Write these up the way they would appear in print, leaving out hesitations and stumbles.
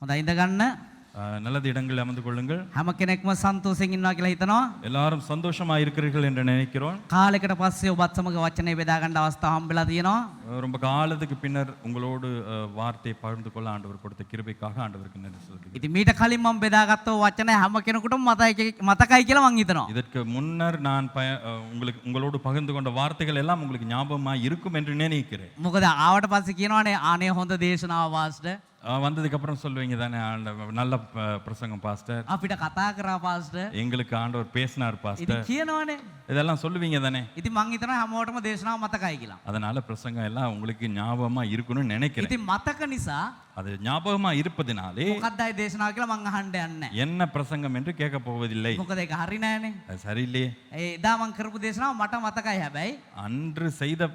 හොඳයි ඉඳ ගන්න. நல்லது இடங்களில் அமர்ந்து கொள்ளுங்கள். හැම කෙනෙක්ම සන්තෝෂයෙන් ඉන්නවා කියලා හිතනවා. எல்லாரும் சந்தோஷமா இருக்கிறீர்கள் என்று நினைக்கிறோம். කාලයකට පස්සේ ඔබත් සමග වචනේ බෙදා ගන්න අවස්ථාව හම්බෙලා තියෙනවා. ரொம்ப காலத்துக்கு பின்னர் உங்களோடு வார்த்தையை பகிர்ந்து கொள்ள ஆண்டவர் கொடுத்த கிருபைக்காக ஆண்டவருக்கு நன்றி சொல்கிறேன். ඉතින් මීට කලින් මම බෙදාගත්ත වචනේ හැම කෙනෙකුටම මතකයි කියලා මං හිතනවා. இதற்கு முன்னர் நான் உங்களோடு பகிர்ந்து கொண்ட வார்த்தைகள் எல்லாம் உங்களுக்கு ஞாபகமா இருக்கும் என்று நினைக்கிறேன். මොකද ආවට පස්සේ කියනවානේ අනේ හොඳ දේශනාව පාස්ටර්. வந்ததுக்கு அப்புறம் சொல்லுவீங்க தானே நல்ல பிரசங்கம் பாஸ்டர், අපිට කතා කරා පාස්ටර්. எங்களுக்கு ஆண்டவர் பேசினார் ඉතින් பாஸ்டர், කියනවානේ. இதெல்லாம் சொல்லுவீங்க தானே. ඉතින් මං හිතනවා හැමෝටම දේශනාව මතකයි කියලා. அதனால பிரசங்கம் எல்லாம் உங்களுக்கு ஞாபகமா இருக்கணும்னு நினைக்கிறேன். ඉතින් මතක නිසා அது ஞாபகமா இருப்பதினாலே මොකක්දයි දේශනාව කියලා මං අහන්න යන්නේ. என்ன பிரசங்கம் என்று கேட்க போவதில்லை. මොකද ඒක හරි නෑනේ. அது சரியில்லையே. එදා මං කරපු දේශනාව මට මතකයි හැබැයි. அன்று செய்த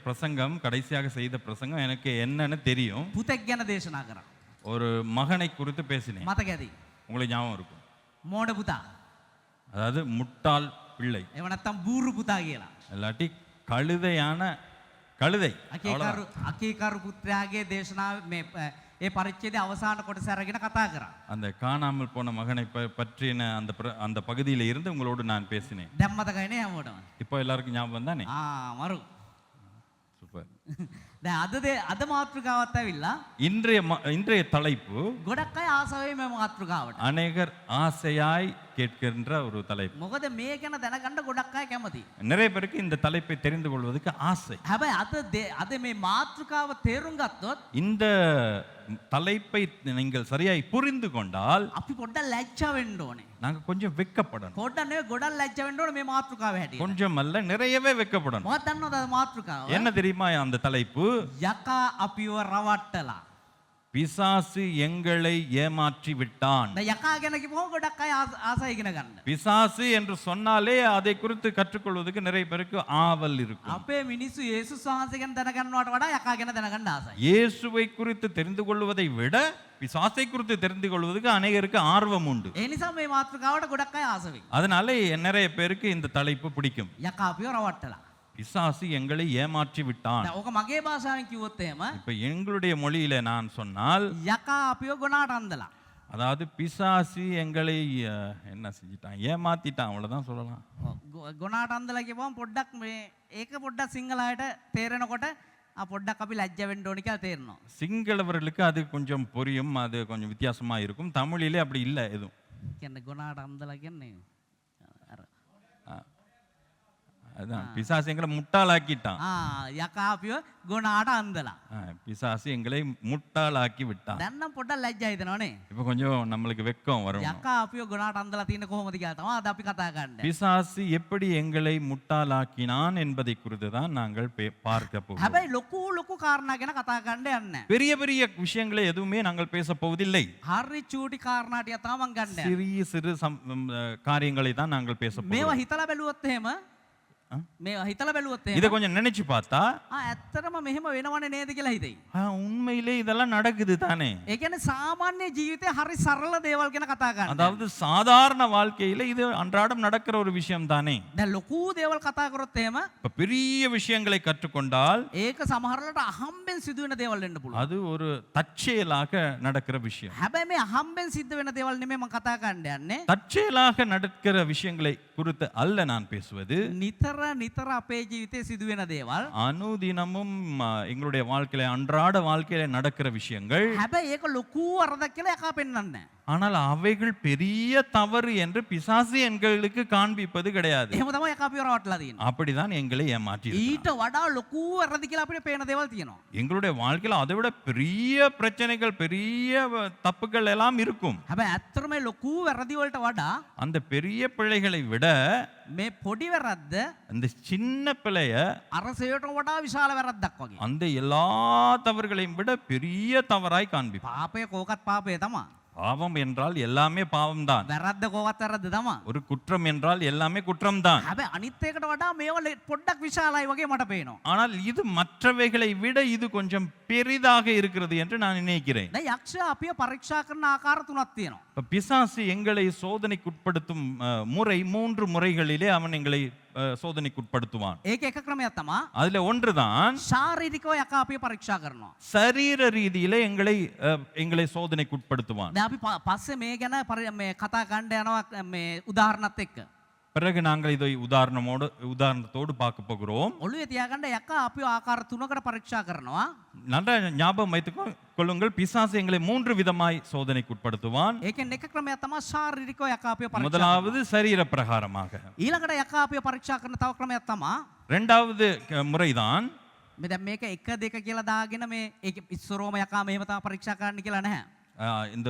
பிரசங்கம், கடைசியாக செய்த பிரசங்கம் எனக்கு என்னன்னு தெரியும். පුතෙක් ගැන දේශනා කරා. ஒரு மகனை குறித்து பேசினேன். මතක ඇති. உங்களுக்கு ஞாபகம் இருக்கும். මෝඩ පුතා. அதாவது முட்டாள் பிள்ளை, එහෙම නැත්නම් බූරු පුතා කියලා. இல்லாட்டி கழுதையான கழுதை. අකීකරු පුත්‍රයාගේ දේශනාව මේ ඒ පරිච්ඡේදයේ අවසාන කොටස අරගෙන කතා කරා. அந்த காணாமல் போன மகனை பற்றின அந்த பகுதியில இருந்து உங்களோடு நான் பேசினேன். දැන් මතකයි නේ හැමෝටම. இப்போ எல்லாருக்கும் ஞாபகம் தானே? මරු. சூப்பர். දැන් අද මාතෘකාවත් ඇවිල්ලා இன்றைய தலைப்பு ගොඩක් අය ආසාවෙයි මේ මාතෘකාවට. அநேகர் ஆசையாய் கேட்கின்ற ஒரு தலைப்பு. මොකද මේ ගැන දැනගන්න ගොඩක් අය කැමති. நிறைய பேருக்கு இந்த தலைப்பை தெரிந்து கொள்வதற்கு ஆசை. හැබැයි අද මේ මාතෘකාව තේරුම් ගත්තොත් இந்த தலைப்பை நீங்கள் சரியாய் புரிந்து கொண்டால் අපි පොඩ්ඩක් ලැජ්ජා වෙන්න ඕනේ. நாங்க கொஞ்சம் வெட்கப்படணும். පොඩ්ඩක් නෙවෙයි ගොඩක් ලැජ්ජා වෙන්න ඕනේ මේ මාතෘකාව හැටියට. கொஞ்சம் அல்ல, நிறையவே வெட்கப்படணும். මොකක්ද දන්නවද අද මාතෘකාව? என்ன தெரியுமா அந்த தலைப்பு? යකා අපිව රවට්ටලා. பிசாசு எங்களை ஏமாற்றி விட்டான். දැන් යකා ගැන කිව්වම ගොඩක් අය ආසයි ඉගෙන ගන්න. பிசாசு என்று சொன்னாலே அதை குறித்து கற்றுக்கொள்வதற்கு நிறைய பேருக்கு ஆவல் இருக்கும். අපේ මිනිස්සු යේසුස් වහන්සේ ගැන දැනගන්නවට වඩා යකා ගැන දැනගන්න ආසයි. இயேசுவை குறித்து தெரிந்து கொள்வதை விட பிசாசை குறித்து தெரிந்து கொள்வதற்கு அநேகருக்கு ஆர்வம் உண்டு. ඒ නිසා මේ මාතෘකාවට ගොඩක් අය ආස වෙයි. அதனால நிறைய பேருக்கு இந்த தலைப்பு பிடிக்கும். යකා අපිව රවට්ටලා. பிசாசு எங்களை ஏமாற்றி விட்டான். දැන් ඕක මගේ භාෂාවෙන් කිව්වොත් එහෙම இப்ப எங்களுடைய மொழியில நான் சொன்னால் යකා අපිව ගොනාට අන්දලා. அதாவது பிசாசு எங்களை என்ன செஞ்சிட்டான், ஏமாத்திட்டான், அவ்வளவுதான் சொல்லலாம். ගොනාට අන්දලා කියපුවම පොඩ්ඩක් මේ ඒක පොඩ්ඩක් සිංහලයට තේරෙනකොට පොඩ්ඩක් අපි ලැජ්ජ වෙන්න ඕනි කියලා තේරෙනවා. சிங்களவர்களுக்கு அது கொஞ்சம் புரியும், அது கொஞ்சம் வித்தியாசமா இருக்கும். தமிழிலே அப்படி இல்லை எதுவும். කියන්නේ ගොනාට අන්දලා කියන්නේ அதான் பிசாசு எங்களை முட்டாளாக்கிட்டான். යකා අපිව ගොනාට අන්දලා. பிசாசு எங்களை முட்டாளாக்கி விட்டான். දැන් නම් පොඩ්ඩක් ලැජ්ජා හිතෙනවනේ. இப்போ கொஞ்சம் நம்மளுக்கு வெட்கம் வரும். යකා අපිව ගොනාට අන්දලා තියෙන කොහොමද කියලා තමයි අද අපි කතා කරන්නේ. பிசாசு எப்படி எங்களை முட்டாளாக்கினான் என்பதை குறித்து தான் நாங்கள் பார்க்க போகிறோம். හැබැයි ලොකු කාරණා ගැන කතා කරන්න යන්නේ. பெரிய பெரிய விஷயங்களை எதுவுமே நாங்கள் பேச போவதில்லை. හරි චූටි කාරණා ටික තමයි මම ගන්න. சிறிய சிறு காரியங்களை தான் நாங்கள் பேச போகிறோம். මේවා හිතලා බැලුවොත් එහෙම இதை கொஞ்சம் நினைச்சு பார்த்தா ඇත්තටම මෙහෙම වෙනවනේ නේද කියලා හිතෙයි. உண்மையிலே இதெல்லாம் நடக்குது தானே. ඒ කියන්නේ සාමාන්‍ය ජීවිතේ හරි සරල දේවල් ගැන කතා කරන්නේ. அதாவது சாதாரண வாழ்க்கையில இது அன்றாடம் நடக்கிற ஒரு விஷயம் தானே. දැන් ලොකු දේවල් කතා කරොත් එහෙම இப்ப பெரிய விஷயங்களை கற்றுக்கொண்டால் ඒක සමහරවිට අහම්බෙන් සිදුවෙන දේවල් වෙන්න පුළුවන්. அது ஒரு தற்செயலாக நடக்கிற விஷயம். හැබැයි මේ අහම්බෙන් සිද්ධ වෙන දේවල් නෙමෙයි මම කතා කරන්න යන්නේ. தற்செயலாக நடக்கிற விஷயங்களை குறித்து அல்ல நான் பேசுவது. නිතර අපේ ජීවිතේ සිදුවෙන දේවල් அனுதினமும் எங்களுடைய வாழ்க்கையில அன்றாட வாழ்க்கையில நடக்கிற விஷயங்கள். හැබැයි ඒක ලොකු වරදක් කියලා යකා පෙන්වන්නේ. ஆனால் அவைகள் பெரிய தவறு என்று பிசாசு எங்களுக்கு காண்பிப்பது கிடையாது. එහෙම තමයි යකා අපිව රවට්ටලා තියෙන්නේ. அப்படிதான் எங்களை ஏமாற்றி ඊට වඩා ලොකු වරද කියලා අපිට පේන දේවල් තියෙනවා. எங்களுடைய வாழ்க்கையில அதை விட பெரிய பிரச்சனைகள், பெரிய தப்புகள் எல்லாம் இருக்கும். හැබැයි ඇත්තටම මේ ලොකු වැරදි වලට වඩා அந்த பெரிய பிழைகளை விட මේ පොඩි වැරද්ද அந்த சின்ன பிழைய අරසයට වඩා විශාල වැරද්දක් වගේ. அந்த எல்லா தவறுகளையும் விட பெரிய தவறாய் காண்பிப்போம். පාපය කෝකත් පාපය තමයි. பாவம் என்றால் எல்லாமே பாவம்தான். වැරද්ද කෝකත් වැරද්ද තමයි. ஒரு குற்றம் என்றால் எல்லாமே குற்றம்தான். හැබැයි අනිත් එකකට වඩා මේවා පොඩ්ඩක් විශාලයි වගේ මට පේනවා. ஆனால் இது மற்றவைகளை விட இது கொஞ்சம் பெரிதாக இருக்கிறது என்று நான் நினைக்கிறேன். දැන් යක්ෂයා අපිව පරීක්ෂා කරන ආකාර තුනක් තියෙනවා. பிசாசு எங்களை சோதனைக்குட்படுத்தும் முறை 3 முறைகளிலே அவன் எங்களை சோதனைக்கு உட்படுத்துவான். ඒක එක ක්‍රමයක් තමා அதுல ஒன்றுதான் ශාරීරිකව යකා අපිව පරීක්ෂා කරනවා. சரீர ரீதியிலே எங்களை சோதனைக்கு உட்படுத்துவான். දැන් අපි පස්සේ මේ ගැන මේ කතා කරන්න යනවා මේ උදාහරණත් එක්ක. பிறகு நாங்கள் இதை உதாரணத்தோடு பார்க்க போகிறோம். ඔළුවේ තියාගන්න යකා අපිව ආකාර තුනකට පරීක්ෂා කරනවා. நன்றா ஞாபகம் வைத்துக் கொள்ளுங்கள், பிசாசு எங்களை 3 விதமாய் சோதனைக்கு உட்படுத்துவான். ඒකෙන් එක ක්‍රමයක් තමයි ශාරීරිකව යකා අපිව පරීක්ෂා. முதலாவது சரீர பிரகாரமாக. ඊළඟට යකා අපිව පරීක්ෂා කරන තව ක්‍රමයක් තමයි இரண்டாவது முறைதான் මේ දැන් මේක 1 2 කියලා දාගෙන මේ ඒක ඉස්සරෝම යකා මෙහෙම තමයි පරීක්ෂා කරන්න කියලා නැහැ. இந்த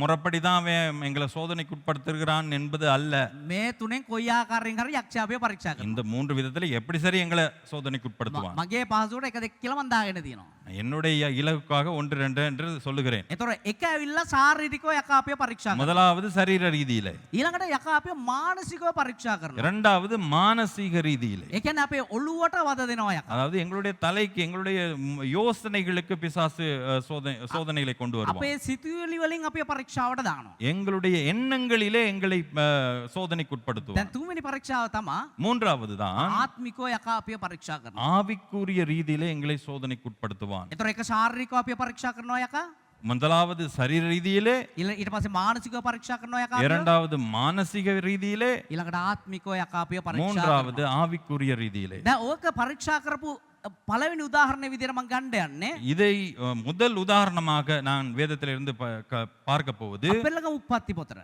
முறைப்படி தான் அவன் எங்களை சோதனைக்கு உட்படுத்துகிறான் என்பது அல்ல. මේ තුනෙන් කොයි ආකාරයෙන් හරි යක්ෂයා අපිව පරීක්ෂා කරනවා. இந்த 3 விதத்துல எப்படி சரி எங்களை சோதனைக்கு உட்படுத்துவான். මගේ පහසුවට 1 2 කියලා මම දාගෙන තියෙනවා. என்னுடைய இலக்குக்காக 1 2 என்று சொல்லுகிறேன். ඒතොර එක ඇවිල්ලා ශාරීරිකව යකා අපිව පරීක්ෂා කරනවා. முதலாவது சரீர ரீதியிலே. ඊළඟට යකා අපිව මානසිකව පරීක්ෂා කරනවා. இரண்டாவது மானசீக ரீதியிலே. ඒ කියන්නේ අපේ ඔළුවට වද දෙනවා යකා. அதாவது எங்களுடைய தலைக்கு எங்களுடைய யோசனைகளுக்கு பிசாசு சோதனைகளை கொண்டு வருவான். අපේ සිතුවිලි වලින් අපිව පරීක්ෂාවට දානවා. எங்களுடைய எண்ணங்களிலே எங்களை சோதனைக்கு உட்படுத்துவான். දැන් තුන්වෙනි පරීක්ෂාව තමයි மூன்றாவது தான் ආත්මිකව යකා අපිව පරීක්ෂා කරනවා. ஆவிக்குரிய ரீதியிலே எங்களை சோதனைக்கு உட்படுத்துவான். ඒතොර එක ශාරීරිකව අපිව පරීක්ෂා කරනවා යකා. முதலாவது சரீர ரீதியிலே, ඊට පස්සේ මානසිකව පරීක්ෂා කරනවා යකා. இரண்டாவது மானசீக ரீதியிலே, ඊළඟට ආත්මිකව යකා අපිව පරීක්ෂා කරනවා. மூன்றாவது ஆவிக்குரிய ரீதியிலே. දැන් ඕක පරීක්ෂා කරපු පළවෙනි උදාහරණය විදිහට මම ගන්න යන්නේ இதை முதல் உதாரணமாக நான் வேதத்திலிருந்து பார்க்க போவது අපෙල්ලගම උප්පත්ති පොතට.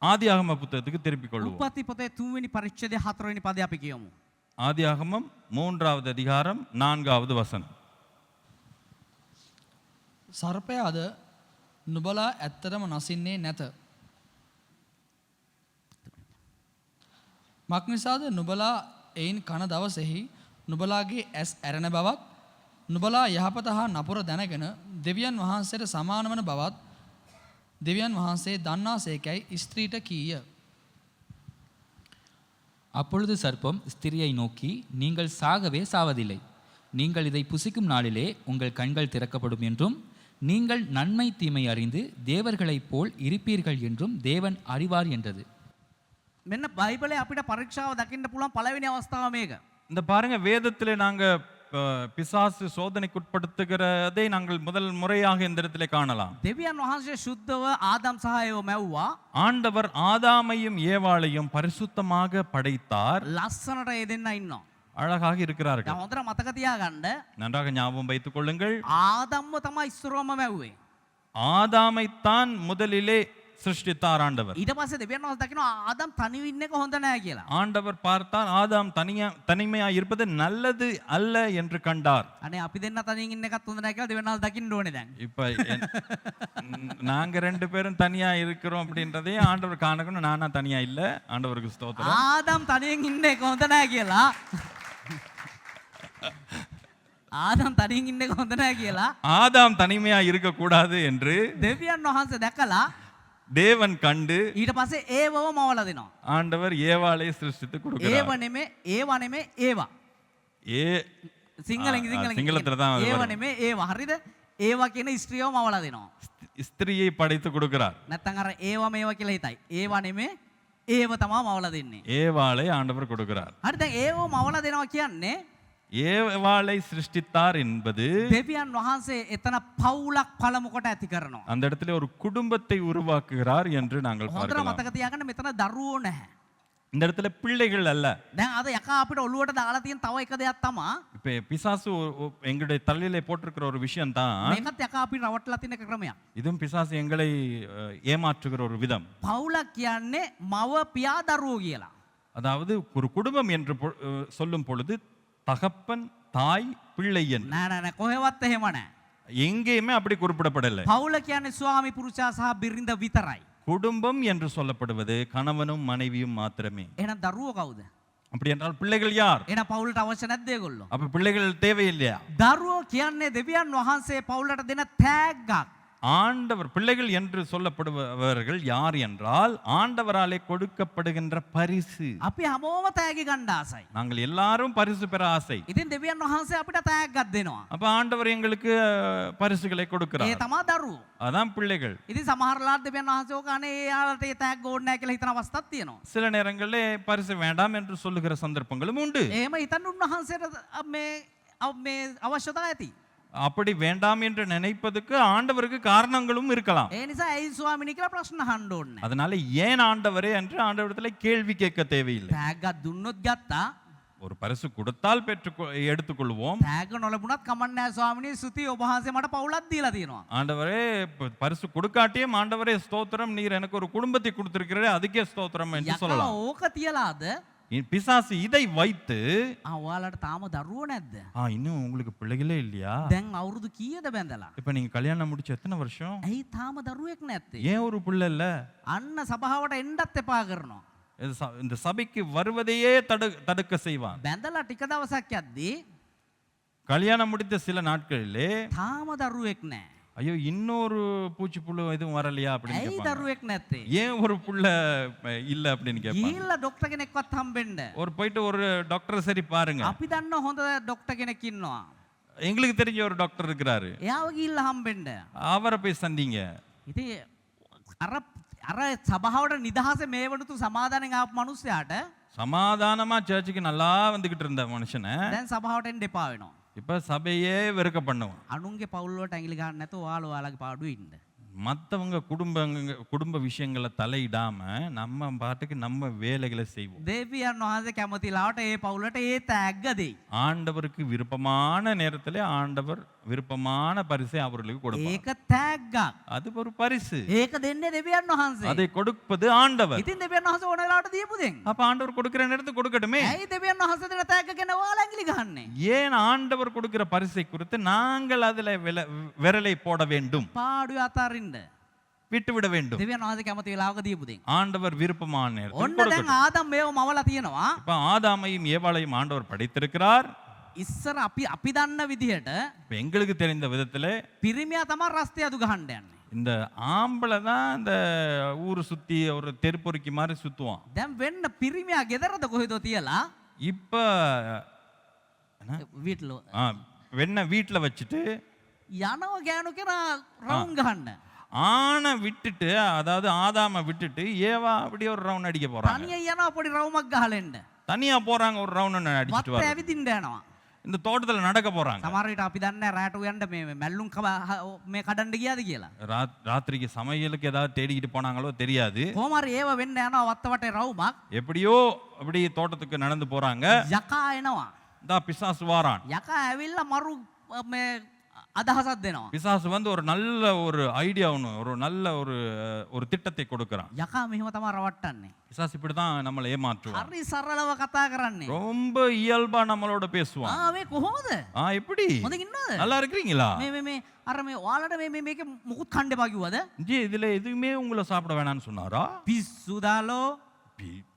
ஆதியாகம புத்தகத்துக்கு திருப்பிக் கொள்வோம். උප්පත්ති පොතේ 3 වෙනි පරිච්ඡේදයේ 4 වෙනි පදේ අපි කියමු. ஆதியாகமம் 3வது அதிகாரம் 4வது வசனம். සර්පයාද නුබලා ඇත්තටම නසින්නේ නැත. මක් නිසාද නුබලා එයින් කන දවසෙහි නුබලාගේ ඇස් ඇරෙන බවත් නුබලා යහපත හා නපුර දැනගෙන දෙවියන් වහන්සේට සමාන වන බවත් දෙවියන් වහන්සේ දන්නාසේකයි ස්ත්‍රීට කීය. அப்பொழுது சர்ப்பம் ஸ்திரியை நோக்கி, நீங்கள் சாகவே சாவதில்லை. நீங்கள் இதை புசிக்கும் நாளிலே உங்கள் கண்கள் திறக்கப்படும் என்றும் நீங்கள் நன்மை தீமை அறிந்து தேவர்களைப் போல் இருப்பீர்கள் என்றும் தேவன் அறிவார் என்றது. මෙන්න බයිබලයේ අපිට පරීක්ෂාව දකින්න පුළුවන් පළවෙනි අවස්ථාව මේක. இந்த பாருங்க, வேதத்திலே நாங்க பிசாசு சோதனைக்கு உட்படுத்துகிறதை நாங்கள் முதல் முறையாக இந்த இடத்திலே காணலாம். දෙවියන් වහන්සේ සුද්ධව ආදම් සහ ඒව මැව්වා. ஆண்டவர் ஆதாமையும் ஏவாளையும் பரிசுத்தமாக படைத்தார். ලස්සනට ඒ දෙන්න ඉන්නවා. அழகாக இருக்கிறார்கள். දැන් හොඳට මතක තියාගන්න நன்றாக ஞாபகம் வைத்துக் கொள்ளுங்கள். ආදම්ව තමයි ඉස්සරවම මැව්වේ. ஆதாமைத்தான் முதலிலே சிருஷ்டித்தார் ஆண்டவர். ඊට පස්සේ දෙවියන් වහන්සේ දකිනවා ආදම් තනිව ඉන්න එක හොඳ නෑ කියලා. ஆண்டவர் பார்த்தார், ஆதாம் தனிமையாக இருப்பது நல்லது அல்ல என்று கண்டார். අනේ අපි දෙන්න තනියෙන් ඉන්න එකත් හොඳ නෑ කියලා දෙවියන් වහන්සේ දකින්න ඕනේ දැන්. இப்ப நாங்க 2 பேரும் தனியா இருக்கிறோம் அப்படின்றதே ஆண்டவர் காணக்கணும். நானா தனியா இல்ல. ஆண்டவருக்கு ஸ்தோத்திரம். ආදම් තනියෙන් ඉන්න එක හොඳ නෑ කියලා. ආදම් තනියෙන් ඉන්න එක හොඳ නෑ කියලා ஆதாம் தனிமையா இருக்க கூடாது என்று දෙවියන් වහන්සේ දැකලා தேவன் கண்டு ඊට පස්සේ ඒවව මවලා දෙනවා. ஆண்டவர் ஏவாளை சிருஷ்டித்து கொடுக்கிறார். ඒව නෙමේ ඒවා. சிங்களத்துல தான் அது ඒව வரும். නෙමේ ඒවා. හරිද? ඒවා කියන ස්ත්‍රියව මවලා දෙනවා. ஸ்திரியை படைத்து கொடுக்கிறார். නැත්තම් අර ඒවා මේවා කියලා හිතයි. ඒවා නෙමේ ඒව තමයි මවලා දෙන්නේ. ஏவாளை ஆண்டவர் கொடுக்கிறார். හරි දැන් ඒව මවලා දෙනවා කියන්නේ ஏவாளை சிருஷ்டித்தார் என்பது දෙවියන් වහන්සේ එතන පවුලක් පළමු කොට ඇති කරනවා. அந்த இடத்துல ஒரு குடும்பத்தை உருவாக்குகிறார் என்று நாங்கள் හොඳට பார்க்கலாம். මතක තියාගන්න මෙතන දරුවෝ නැහැ. இந்த இடத்துல பிள்ளைகள் அல்ல. දැන් අද යකා අපිට ඔළුවට දාලා තියෙන තව එක දෙයක් තමයි இப்ப பிசாசு எங்களுடைய தலையிலே போட்டிருக்கிற ஒரு விஷயம் தான். මේකත් යකා අපි රවට්ටලා තියෙන එක ක්‍රමයක්. இதுவும் பிசாசு எங்களை ஏமாற்றுகிற ஒரு விதம். පවුලක් කියන්නේ මව පියා දරුවෝ කියලා. அதாவது ஒரு குடும்பம் என்று சொல்லும் பொழுது தகப்பன், தாய், பிள்ளை என்று නෑ නෑ නෑ කොහෙවත් එහෙම නෑ. எங்கேயுமே அப்படி குறிப்பிடப்படவில்லை. පවුල කියන්නේ ස්වාමි පුරුෂයා සහ බිරිඳ විතරයි. குடும்பம் என்று சொல்லப்படுவது கணவனும் மனைவியும் மாத்திரமே. එහෙනම් දරුවෝ කවුද? அப்படி என்றால் பிள்ளைகள் யார்? එහෙනම් පවුලට අවශ්‍ය නැද්ද ඒගොල්ලෝ? அப்ப பிள்ளைகள் தேவையில்லையா? දරුවෝ කියන්නේ දෙවියන් වහන්සේ පවුලට දෙන තෑග්ගක්. ஆண்டவர் பிள்ளைகள் என்று சொல்லப்படுபவர்கள் யார் என்றால் ஆண்டவராலே கொடுக்கப்படுகின்ற பரிசு. අපි හැමෝම තෑගි ගන්න ආසයි. நாங்கள் எல்லாரும் பரிசு பெற ஆசை. ඉතින් දෙවියන් වහන්සේ අපිට තෑග්ගක් දෙනවා. அப்ப ஆண்டவர் எங்களுக்கு பரிசுகளை ඒ கொடுக்கிறார். තමා දරුවෝ. அதான் பிள்ளைகள். ඉතින් සමහරලාට දෙවියන් වහන්සේ ඕක අනේ එයාලට ඒ තෑග්ග ඕනේ නැහැ කියලා හිතන අවස්ථාවක් තියෙනවා. சில நேரங்களிலே பரிசு வேண்டாம் என்று சொல்லுகிற சந்தர்ப்பங்களும் உண்டு. එහෙම හිතන්න උන්වහන්සේට මේ අවශ්‍යතාව ඇති. அப்படி வேண்டாம் என்று நினைப்பதுக்கு ஆண்டவருக்கு காரணங்களும் இருக்கலாம். ඒ නිසා ඇයි ස්වාමිනී කියලා ප්‍රශ්න අහන්න ඕනේ නැහැ. அதனால ஏன் ஆண்டவரே என்று ஆண்டவரிடத்துல கேள்வி கேட்க தேவையில்லை. තෑග්ගක් දුන්නොත් ගත්තා. ஒரு பரிசு கொடுத்தால் எடுத்துக்கொள்வோம். තෑග්ග නොලැබුණත් කමක් නැහැ ස්වාමිනී ස්තුතියි ඔබ වහන්සේ මට පවුලක් දීලා තියෙනවා. ஆண்டவரே பரிசு கொடுக்காட்டியும் ஆண்டவரே ஸ்தோத்திரம், நீர் எனக்கு ஒரு குடும்பத்தை கொடுத்திருக்கிறீரே அதுக்கே ஸ்தோத்திரம் என்று යකා சொல்லலாம். ඕක තියලාද பிசாசு இதை வைத்து ඔයාලට තාම දරුවෝ නැද්ද? இன்னும் உங்களுக்கு பிள்ளைகளே இல்லையா? දැන් අවුරුදු කීයද බැඳලා? இப்ப நீங்க கல்யாணம் முடிச்சு எத்தனை வருஷம்? ඇයි තාම දරුවෙක් නැත්තේ? ஏன் ஒரு பிள்ளை இல்ல? අන්න සභාවට එන්නත් එපා කරනවා. இந்த சபைக்கு வருவதையே தடுக்க செய்வான். බැඳලා ටික දවසක් යද්දී கல்யாணம் முடித்த சில நாட்களிலே තාම දරුවෙක් නැහැ. ஐயோ இன்னொரு பூச்சி புழு எதுவும் வரலையா அப்படின்னு ඇයි கேட்பாங்க. දරුවෙක් නැත්තේ? ஏன் ஒரு புள்ள இல்ல அப்படின்னு கேட்பாங்க. ගිහිල්ලා ડોක්ටර් කෙනෙක්වත් හම්බෙන්න. போயிட்டு ஒரு டாக்டர் சரி பாருங்க. අපි දන්න හොඳ ડોක්ටර් කෙනෙක් ඉන්නවා. எங்களுக்கு தெரிஞ்ச ஒரு டாக்டர் இருக்கிறாரு. එයාව ගිහිල්ලා හම්බෙන්න. அவரை போய் சந்திங்க. ඉතින් අර සභාවට නිදහස මේ වනුතු සමාදානෙන් ආපු මිනිස්සයාට சமாதானமா சர்ச்சுக்கு நல்லா வந்துகிட்டு இருந்த மனுஷனை දැන් සභාවට එන්න එපා වෙනවා. இப்ப சபையே வெறுக்க பண்ணுவான். අනුන්ගේ පවුල් වලට ඇඟිලි ගන්න නැතුව ඔයාලගේ පාඩුවේ ඉන්න. மற்றவங்க குடும்ப விஷயங்களை தலையிடாம நம்ம பாட்டுக்கு நம்ம வேலைகளை செய்வோம். දෙවියන් වහන්සේ කැමතිලාවට ඒ පවුලට ඒ තෑග්ග දෙයි. ஆண்டவருக்கு விருப்பமான நேரத்திலே ஆண்டவர் விருப்பமான பரிசை அவர்களுக்கு கொடுப்பார். ඒක තෑග්ගක්. அது ஒரு பரிசு. ඒක දෙන්නේ දෙවියන් වහන්සේ. அதை கொடுப்பது ஆண்டவர். ඉතින් දෙවියන් වහන්සේ ඕන වෙලාවට දීපු දෙන්. அப்ப ஆண்டவர் கொடுக்கிற நேரத்துக்கு கொடுக்கட்டுமே. ඇයි දෙවියන් වහන්සේ දෙන තෑග්ග ගැන ඔයාලා ඇඟිලි ගහන්නේ? ஏன் ஆண்டவர் கொடுக்கிற பரிசை குறித்து நாங்கள் அதில் விரலை போட வேண்டும், පාඩුවේ අතාරින්න. விட்டுவிட வேண்டும்? දෙවියන් වහන්සේ කැමති වෙලාවක දීපු දෙන්. ஆண்டவர் விருப்பமான நேரத்தில் ඔන්න දැන් கொடுக்கட்டும். ආදම් මේව මවලා තියෙනවා. இப்ப ஆதாமையும் ஏவாளையும் ஆண்டவர் படைத்திருக்கிறார். ඉස්සර අපි දන්න විදිහට இப்ப எங்களுக்கு தெரிந்த விதத்துல පිරිමියා තමයි රස්තය අදු ගහන්න යන්නේ. இந்த ஆம்பளை தான் இந்த ஊரு சுத்தி ஒரு தெருப்பொறுக்கி மாதிரி சுத்துவான். දැන් වෙන්න පිරිමියා ගෙදරද කොහෙද තියලා இப்ப வீட்ல வெண்ண வீட்டுல வச்சுட்டு යනව ගෑනු කෙනා රවුම් ගහන්න. ஆனை விட்டுட்டு, அதாவது ஆதாம விட்டுட்டு ஏவா அப்படியே ஒரு ரவுண்ட் அடிக்க போறாங்க. තනිය යනවා පොඩි රවුමක් ගහලෙන්න. தனியா போறாங்க, ஒரு ரவுண்ட் அடிச்சிட்டு වත්තේ வர. ඇවිදින්න යනවා. இந்த தோட்டத்துல நடக்க போறாங்க. සමහර විට අපි දන්නේ රැට උයන්න මේ මැල්ලුම් මේ කඩන්න ගියාද කියලා. ராத்திரிக்கு சமையலுக்கு ஏதாவது தேடிக்கிட்டு போனாங்களோ தெரியாது. කොහොම හරි ඒව වෙන්න යනවා වත්ත වටේ රවුමක්. எப்படியோ அப்படி தோட்டத்துக்கு நடந்து போறாங்க. යකා එනවා. இந்த பிசாசு வாரான். යකා ඇවිල්ලා මරු මේ අදහසක් දෙනවා. பிசாசு வந்து ஒரு நல்ல ஒரு ஐடியா ஒன்று, ஒரு நல்ல ஒரு திட்டத்தை கொடுக்கறான். යකා මෙහෙම තමයි රවට්ටන්නේ. பிசாசு இப்படிதான் நம்மளை ஏமாற்றுவான். හරි සරලව කතා කරන්නේ. ரொம்ப இயல்பா நம்மளோட பேசுவான். මේ කොහොමද? எப்படி හොඳින් ඉන්නවද? நல்லா இருக்கிறீங்களா? මේ අර මේ ඔයාලට මේක මුකුත් කන්න එපා කිව්වද? ஜி இதுல எதுவுமே உங்களை சாப்பிட வேணாம்னு சொன்னாரா? පිස්සු දාලෝ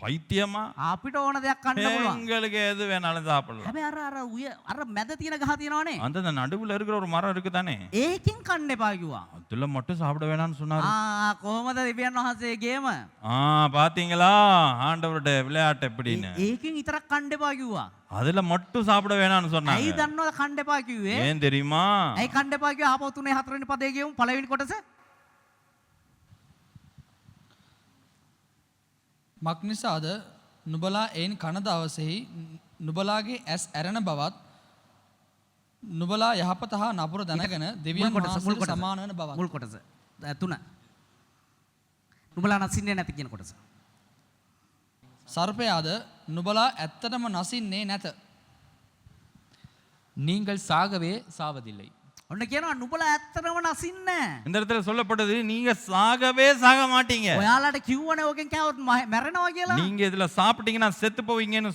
பைத்தியமா? අපිට ඕන දෙයක් කන්න පුළුවන්. எங்களுக்கு எது வேணாலும் சாப்பிடலாம். හැබැයි අර මැද තියෙන ගහ තියෙනවනේ. அந்த நடுவுல இருக்கிற ஒரு மரம் இருக்குதானே, ඒකෙන් කන්න එපා කිව්වා. அதுல மட்டும் சாப்பிட வேணாம்னு சொன்னாரு. කොහොමද දෙවියන් වහන්සේ ගේම? பாத்தீங்களா ஆண்டவருடைய விளையாட்டு எப்படின்னு? ඒකෙන් විතරක් කන්න එපා කිව්වා. அதுல மட்டும் சாப்பிட வேணாம்னு ඇයි சொன்னாங்க. දන්නවද කන්න එපා කිව්වේ? ஏன் தெரியுமா? ඇයි කන්න එපා කිව්වේ? ආපහු 3 4 වෙනි පදේ ගියමු පළවෙනි කොටස. මක් නිසාද නුබලා එයින් කන දවසෙහි නුබලාගේ ඇස් ඇරෙන බවත් නුබලා යහපත හා නපුර දැනගෙන දෙවියන් වහන්සේට සමාන වන බවත්. මුල් කොටස 3. නුඹලා නසින්නේ නැති කියන කොටස. සර්පයාද නුබලා ඇත්තටම නසින්නේ නැත. நீங்கள் சாகவே சாவதில்லை. ඔන්න කියනවා නුඹලා ඇත්තටම නසින්නේ. இந்த இடத்துல சொல்லப்பட்டது நீங்க சாகவே சாக மாட்டீங்க. ඔයාලට කිව්වනේ ඕකෙන් කෑවොත් මැරෙනවා කියලා. நீங்க இதுல சாப்பிட்டீங்கன்னா செத்து போவீங்கன்னு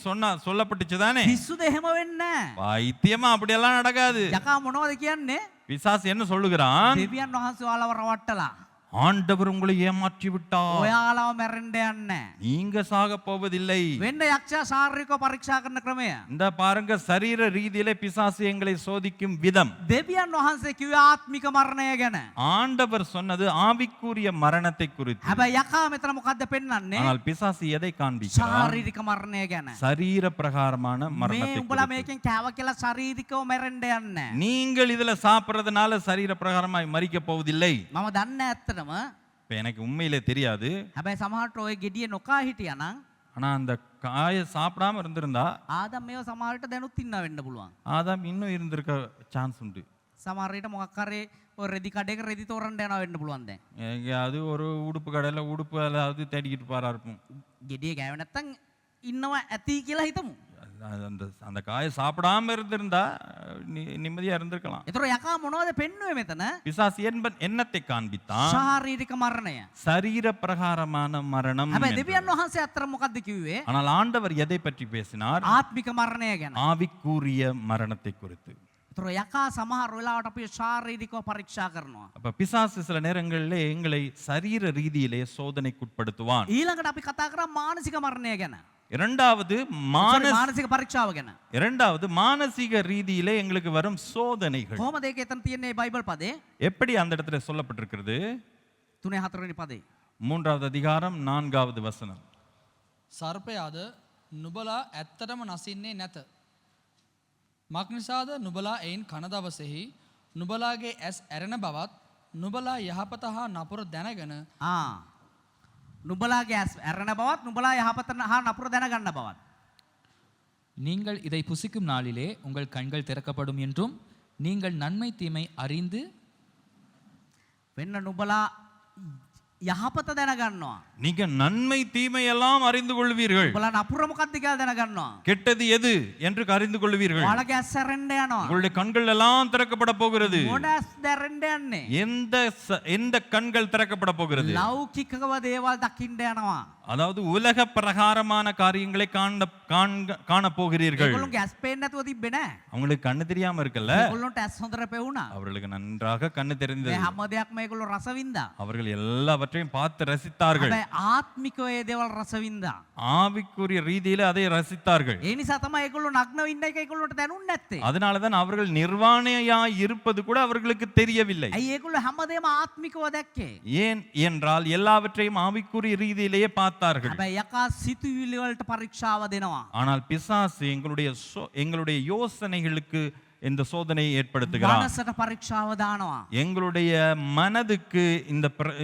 சொல்லப்பட்டுச்சு தானே. පිස්සුද එහෙම වෙන්නේ නැහැ. பைத்தியமா அப்படியெல்லாம் நடக்காது. යකා මොනවද කියන්නේ? பிசாசு என்ன சொல்லுகிறான்? දෙවියන් වහන්සේ ඔයාලව රවට්ටලා. ஆண்டவர் உங்களை ஏமாற்றி விட்டார், ඔයාලව මැරෙන්න යන්නේ. நீங்க சாக போவதில்லை. වෙන්න යක්ෂයා ශාරීරිකව පරීක්ෂා කරන ක්‍රමය. இந்த பாருங்க, சரீர ரீதியிலே பிசாசு எங்களை சோதிக்கும் விதம். දෙවියන් වහන්සේ කිව්වේ ආත්මික මරණය ගැන. ஆண்டவர் சொன்னது ஆவிக்குரிய மரணத்தை குறித்து. හැබැයි යකා මෙතන මොකද්ද පෙන්වන්නේ? ஆனால் பிசாசு எதை காண்பிக்கிறார்? ශාරීරික මරණය ගැන. சரீர பிரகாரமான මේ மரணத்தை උඹලා குறித்து. මේකෙන් කෑව කියලා ශාරීරිකව මැරෙන්න යන්නේ. நீங்கள் இதுல சாப்பிடுறதுனால சரீர பிரகாரமாய் மரிக்க போவதில்லை. මම දන්නේ ඇත්තටම. இப்ப எனக்கு உண்மையிலே தெரியாது. හැබැයි සමහරට ඔය ගෙඩිය නොකා හිටියා නම් ஆனா அந்த காயை சாப்பிடாம இருந்திருந்தா ආදම් මේව සමහරට දැනුත් ඉන්න වෙන්න පුළුවන්. ஆதாம் இன்னும் இருந்திருக்க சான்ஸ் உண்டு. සමහර විට මොකක් හරි ඔය රෙදි කඩේක රෙදි තෝරන්න යනවා වෙන්න පුළුවන් දැන්. எங்கேயாவது ஒரு உடுப்பு கடையில உடுப்பு அதாவது தேடிக்கிட்டு பாரா இருப்போம். ගෙඩිය ගෑව නැත්තම් ඉන්නවා ඇති කියලා හිතමු. அந்த அந்த காயை சாப்பிடாம இருந்திருந்தா நிம்மதியா இருந்திருக்கலாம். ඒතර යකා මොනවද පෙන්වුවේ මෙතන? பிசாசு என்னத்தை காண்பித்தான்? ශාරීරික මරණය. சரீர பிரகாரமான மரணம். හැබැයි என்று. දෙවියන් වහන්සේ අතර මොකද්ද කිව්වේ? ஆனால் ஆண்டவர் எதை பற்றி பேசினார்? ආත්මික මරණය ගැන. ஆவிக்குரிய மரணத்தை குறித்து. ඒතර යකා සමහර වෙලාවට අපි ශාරීරිකව පරීක්ෂා කරනවා. அப்ப பிசாசு சில நேரங்களிலே எங்களை சரீர ரீதியிலே சோதனைக்குட்படுத்துவான். ඊළඟට අපි කතා කරා මානසික මරණය ගැන. இரண்டாவது මානසික පරීක්ෂාව ගැන. இரண்டாவது மானசீக ரீதியிலே எங்களுக்கு வரும் சோதனைகள். කොහොමද ඒක එතන තියෙන්නේ බයිබල් පදේ? எப்படி அந்த இடத்துல சொல்லப்பட்டிருக்கிறது? 3-4 වෙනි පදේ. 3வது அதிகாரம் 4வது வசனம். සර්පයාද නුබලා ඇත්තටම නසින්නේ නැත. මක්නිසාද නුබලා එයින් කන දවසෙහි නුබලාගේ ඇස් ඇරෙන බවත් නුබලා යහපත හා නපුර දැනගෙන නුබලාගේ ඇස් ඇරෙන බවත් නුබලා යහපත හා නපුර දැනගන්න බවත්. நீங்கள் இதை புசிக்கும் நாளிலே உங்கள் கண்கள் திறக்கப்படும் என்றும் நீங்கள் நன்மை தீமை அறிந்து වෙන්න නුබලා යහපත දැනගන්නවා. நீங்க நன்மை தீமை எல்லாம் அறிந்து கொள்வீர்கள். නුබලා නපුර මොකක්ද කියලා දැනගන්නවා. கெட்டது எது என்று அறிந்து கொள்வீர்கள். ඔයාලගේ ඇස් ඇරෙන්න යනවා. உங்களுடைய கண்கள் எல்லாம் திறக்கப்பட போகிறது. මොන ඇස් දැරෙන්න යන්නේ? எந்த கண்கள் திறக்கப்பட போகிறது? ලෞකිකව දේවල් දකින්න යනවා. அதாவது உலக பிரகாரமான காரியங்களை காண போகிறீர்கள். ඒගොල්ලෝගේ ඇස් පේන්නේ නැතුව තිබ්බේ නෑ. அவங்களுக்கு கண்ணு தெரியாம இருக்குல்ல? ඒගොල්ලොන්ට ඇස් හොඳට පෙවුණා. அவர்களுக்கு நன்றாக கண்ணு මේ தெரிந்தது. හැම දෙයක්ම ඒගොල්ලෝ රස වින්දා. அவர்கள் எல்லாவற்றையும் பார்த்து ரசித்தார்கள். හැබැයි ආත්මිකව ඒ දේවල් රස වින්දා. ஆவிக்குரிய ரீதியில அதை ரசித்தார்கள். ඒ නිසා තමයි ඒගොල්ලෝ නග්න ඉන්න එක ඒගොල්ලොන්ට දැනුන්නේ නැත්තේ. அதனாலதான் அவர்கள் நிர்வாணியாய் இருப்பது கூட அவர்களுக்கு தெரியவில்லை. ඇයි ඒගොල්ලෝ හැමදේම ආත්මිකව දැක්කේ? ஏன் என்றால் எல்லாவற்றையும் ஆவிக்குரிய ரீதியிலேயே பார்த்தார்கள். හැබැයි යකා සිතුවිලි වලට පරීක්ෂාව දෙනවා. ஆனால் பிசாசு எங்களுடைய யோசனைகளுக்கு இந்த சோதனையை ஏற்படுத்துகிறார். මනසට පරීක්ෂාව දානවා. எங்களுடைய மனதுக்கு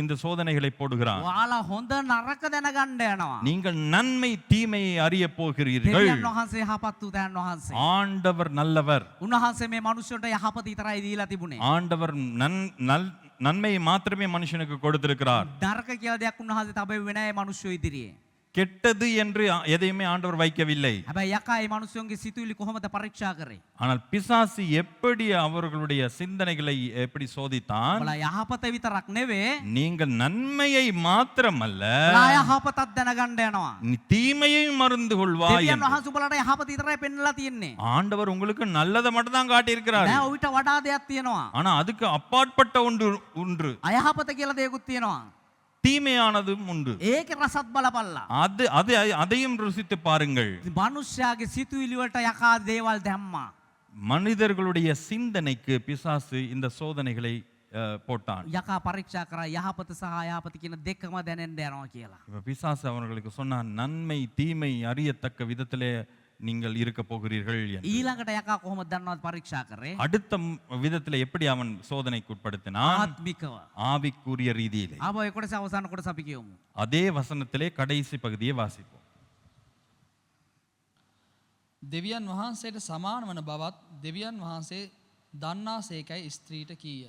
இந்த சோதனைகளை போடுகிறார். ඔයාලා හොඳ නරක දැනගන්න යනවා. நீங்கள் நன்மை தீமையை அறிய போகிறீர்கள். දෙවියන් වහන්සේ යහපත් උදාන වහන්සේ. ஆண்டவர் நல்லவர். උන්වහන්සේ මේ මනුස්සයට යහපත විතරයි දීලා තිබුණේ. ஆண்டவர் நன்மையை மாத்திரமே மனுஷனுக்கு கொடுத்திருக்கிறார். නරක කියලා දෙයක් උන්වහන්සේ තබෙන්නේ නැහැ මනුස්සයෝ ඉදිරියේ. கெட்டது என்று எதையுமே ஆண்டவர் வைக்கவில்லை. හැබැයි යකා මේ මනුස්සයන්ගේ සිතුවිලි කොහොමද පරීක්ෂා කරේ? ஆனால் பிசாசு எப்படி அவர்களுடைய சிந்தனைகளை எப்படி சோதித்தான்? ඔයාලා යහපත විතරක් නෙවෙයි. நீங்கள் நன்மையை மாத்திரமல்ல ඔයා යහපතක් දැනගන්න යනවා. நீ தீமையையும் மறந்து கொள்வாய் දෙවියන් என்று. වහන්සේ උඹලට යහපත විතරයි පෙන්වලා තියෙන්නේ. ஆண்டவர் உங்களுக்கு நல்லதை மட்டும் தான் காட்டி இருக்கிறார். නෑ ඔවිට වඩා දෙයක් තියෙනවා. ஆனா அதுக்கு அப்பாற்பட்ட ஒன்று අයහපත කියලා දෙයක්ත් තියෙනවා. தீமையானதும் உண்டு. ඒක රසත් බලපල්ලා. அதையும் ருசித்து பாருங்கள். මනුෂ්‍යයාගේ සිතුවිලි වලට යකා දේවල් දැම්මා. மனிதர்களுடைய சிந்தனைக்கு பிசாசு இந்த சோதனைகளை போட்டான். යකා පරීක්ෂා කරා යහපත සහ අයහපත කියන දෙකම දැනෙන්න යනවා කියලා. இப்ப பிசாசு அவர்களுக்கு சொன்னான், நன்மை தீமை அறியத்தக்க விதத்திலே நீங்கள் இருக்க போகிறீர்கள் என்று. ඊළඟට යකා කොහොමද දන්නවද පරීක්ෂා කරේ? அடுத்த விதத்துல எப்படி அவன் சோதனைக்கு உட்படுத்தினான்? ආත්මිකව. ஆவிக்குரிய ரீதியிலே. ආපහු ඒ කොටස අවසාන කොටස අපි කියමු. அதே வசனத்திலே கடைசி பகுதியை வாசிப்போம். දෙවියන් වහන්සේට සමාන වන බවත් දෙවියන් වහන්සේ දන්නා සේකයි ස්ත්‍රීට කීය.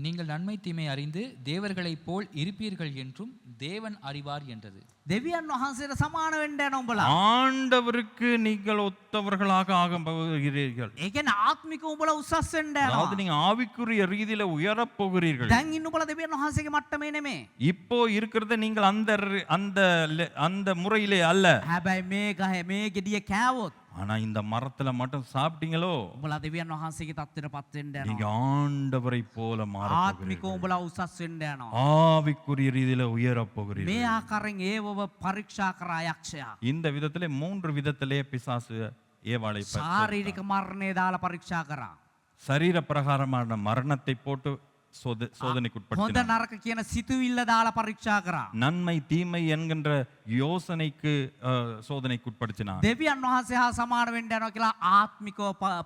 நீங்கள் நன்மை தீமை அறிந்து தேவர்களைப் போல் இருப்பீர்கள் என்றும் தேவன் அறிவார் என்றது. දෙවියන් වහන්සේට සමාන වෙන්න යන උඹලා. ஆண்டவருக்கு நீங்கள் ஒத்தவர்களாக ஆக போகிறீர்கள். ඒ කියන්නේ ආත්මික උඹලා උසස් වෙන්න அதாவது යනවා. நீங்க ஆவிக்குரிய ரீதியில உயரப் போகிறீர்கள். දැන් ඉන්න උඹලා දෙවියන් වහන්සේගේ මට්ටමේ නෙමෙයි. இப்போ இருக்கிறது நீங்கள் அந்த முறையிலே அல்ல. හැබැයි මේ ගහේ මේ ගෙඩිය කෑවොත් ஆனா இந்த மரத்துல மட்டும் சாப்பிட்டீங்களோ උඹලා දෙවියන් වහන්සේගේ තත්ත්වයට පත් වෙන්න நீங்க යනවා. ஆண்டவரை போல மாற ආත්මිකව උඹලා උසස් වෙන්න යනවා. ஆவிக்குரிய ரீதியில உயரப் போகிறீர்கள். මේ ආකාරයෙන් ඒවව පරීක්ෂා කරා යක්ෂයා. இந்த விதத்திலே 3 விதத்திலே பிசாசு ஏவாளை ශාරීරික මරණය දාලා පරීක්ෂා කරා. சரீர பிரகாரமான மரணத்தை போட்டு හොඳ சோதனைக்குட்படுத்தினார். නරක කියන සිතුවිල්ල දාලා පරීක්ෂා කරා. நன்மை தீமை என்கின்ற யோசனைக்கு சோதனைக்குட்படுத்தினார். දෙවියන් වහන්සේ හා සමාන වෙන්න යනවා කියලා ආත්මිකව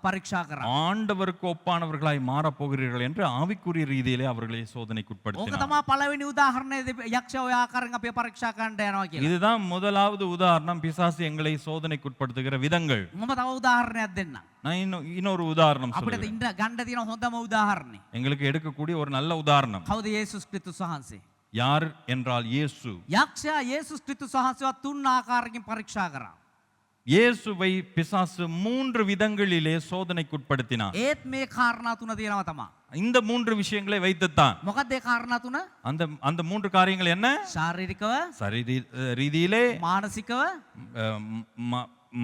පරීක්ෂා කරා. ஆண்டவருக்கு ஒப்பானவர்களாய் மாறப் போகிறீர்கள் என்று ஆவிக்குரிய ரீதியிலே அவர்களை ඕක சோதனைக்குட்படுத்தினார். තමයි පළවෙනි උදාහරණය යක්ෂයා ඔය ආකාරයෙන් අපේ පරීක්ෂා කරන්න යනවා කියලා. இதுதான் முதலாவது உதாரணம் பிசாசு எங்களை சோதனைக்குட்படுத்துகிற விதங்கள். මම තව උදාහරණයක් දෙන්නම්. நான் இன்னொரு உதாரணம் අපිට சொல்றேன். ඉන්න ගන්න තියෙන හොඳම උදාහරණය. எங்களுக்கு எடுக்கக்கூடிய ஒரு நல்ல உதாரணம். කවුද යේසුස් ක්‍රිස්තුස් වහන්සේ? யார் என்றால் இயேசு. යක්ෂයා යේසුස් ක්‍රිස්තුස් වහන්සේව 3 ආකාරකින් පරීක්ෂා කරා. இயேசுவை பிசாசு 3 விதங்களிலே சோதனைக்குட்படுத்தினார். ඒත් මේ කාරණා තුන තියෙනවා තමයි. இந்த 3 விஷயங்களை வைத்துத்தான். මොකක්ද ඒ කාරණා තුන? அந்த 3 காரியங்கள் என்ன? ශාරීරිකව, சரீர ரீதியிலே, මානසිකව,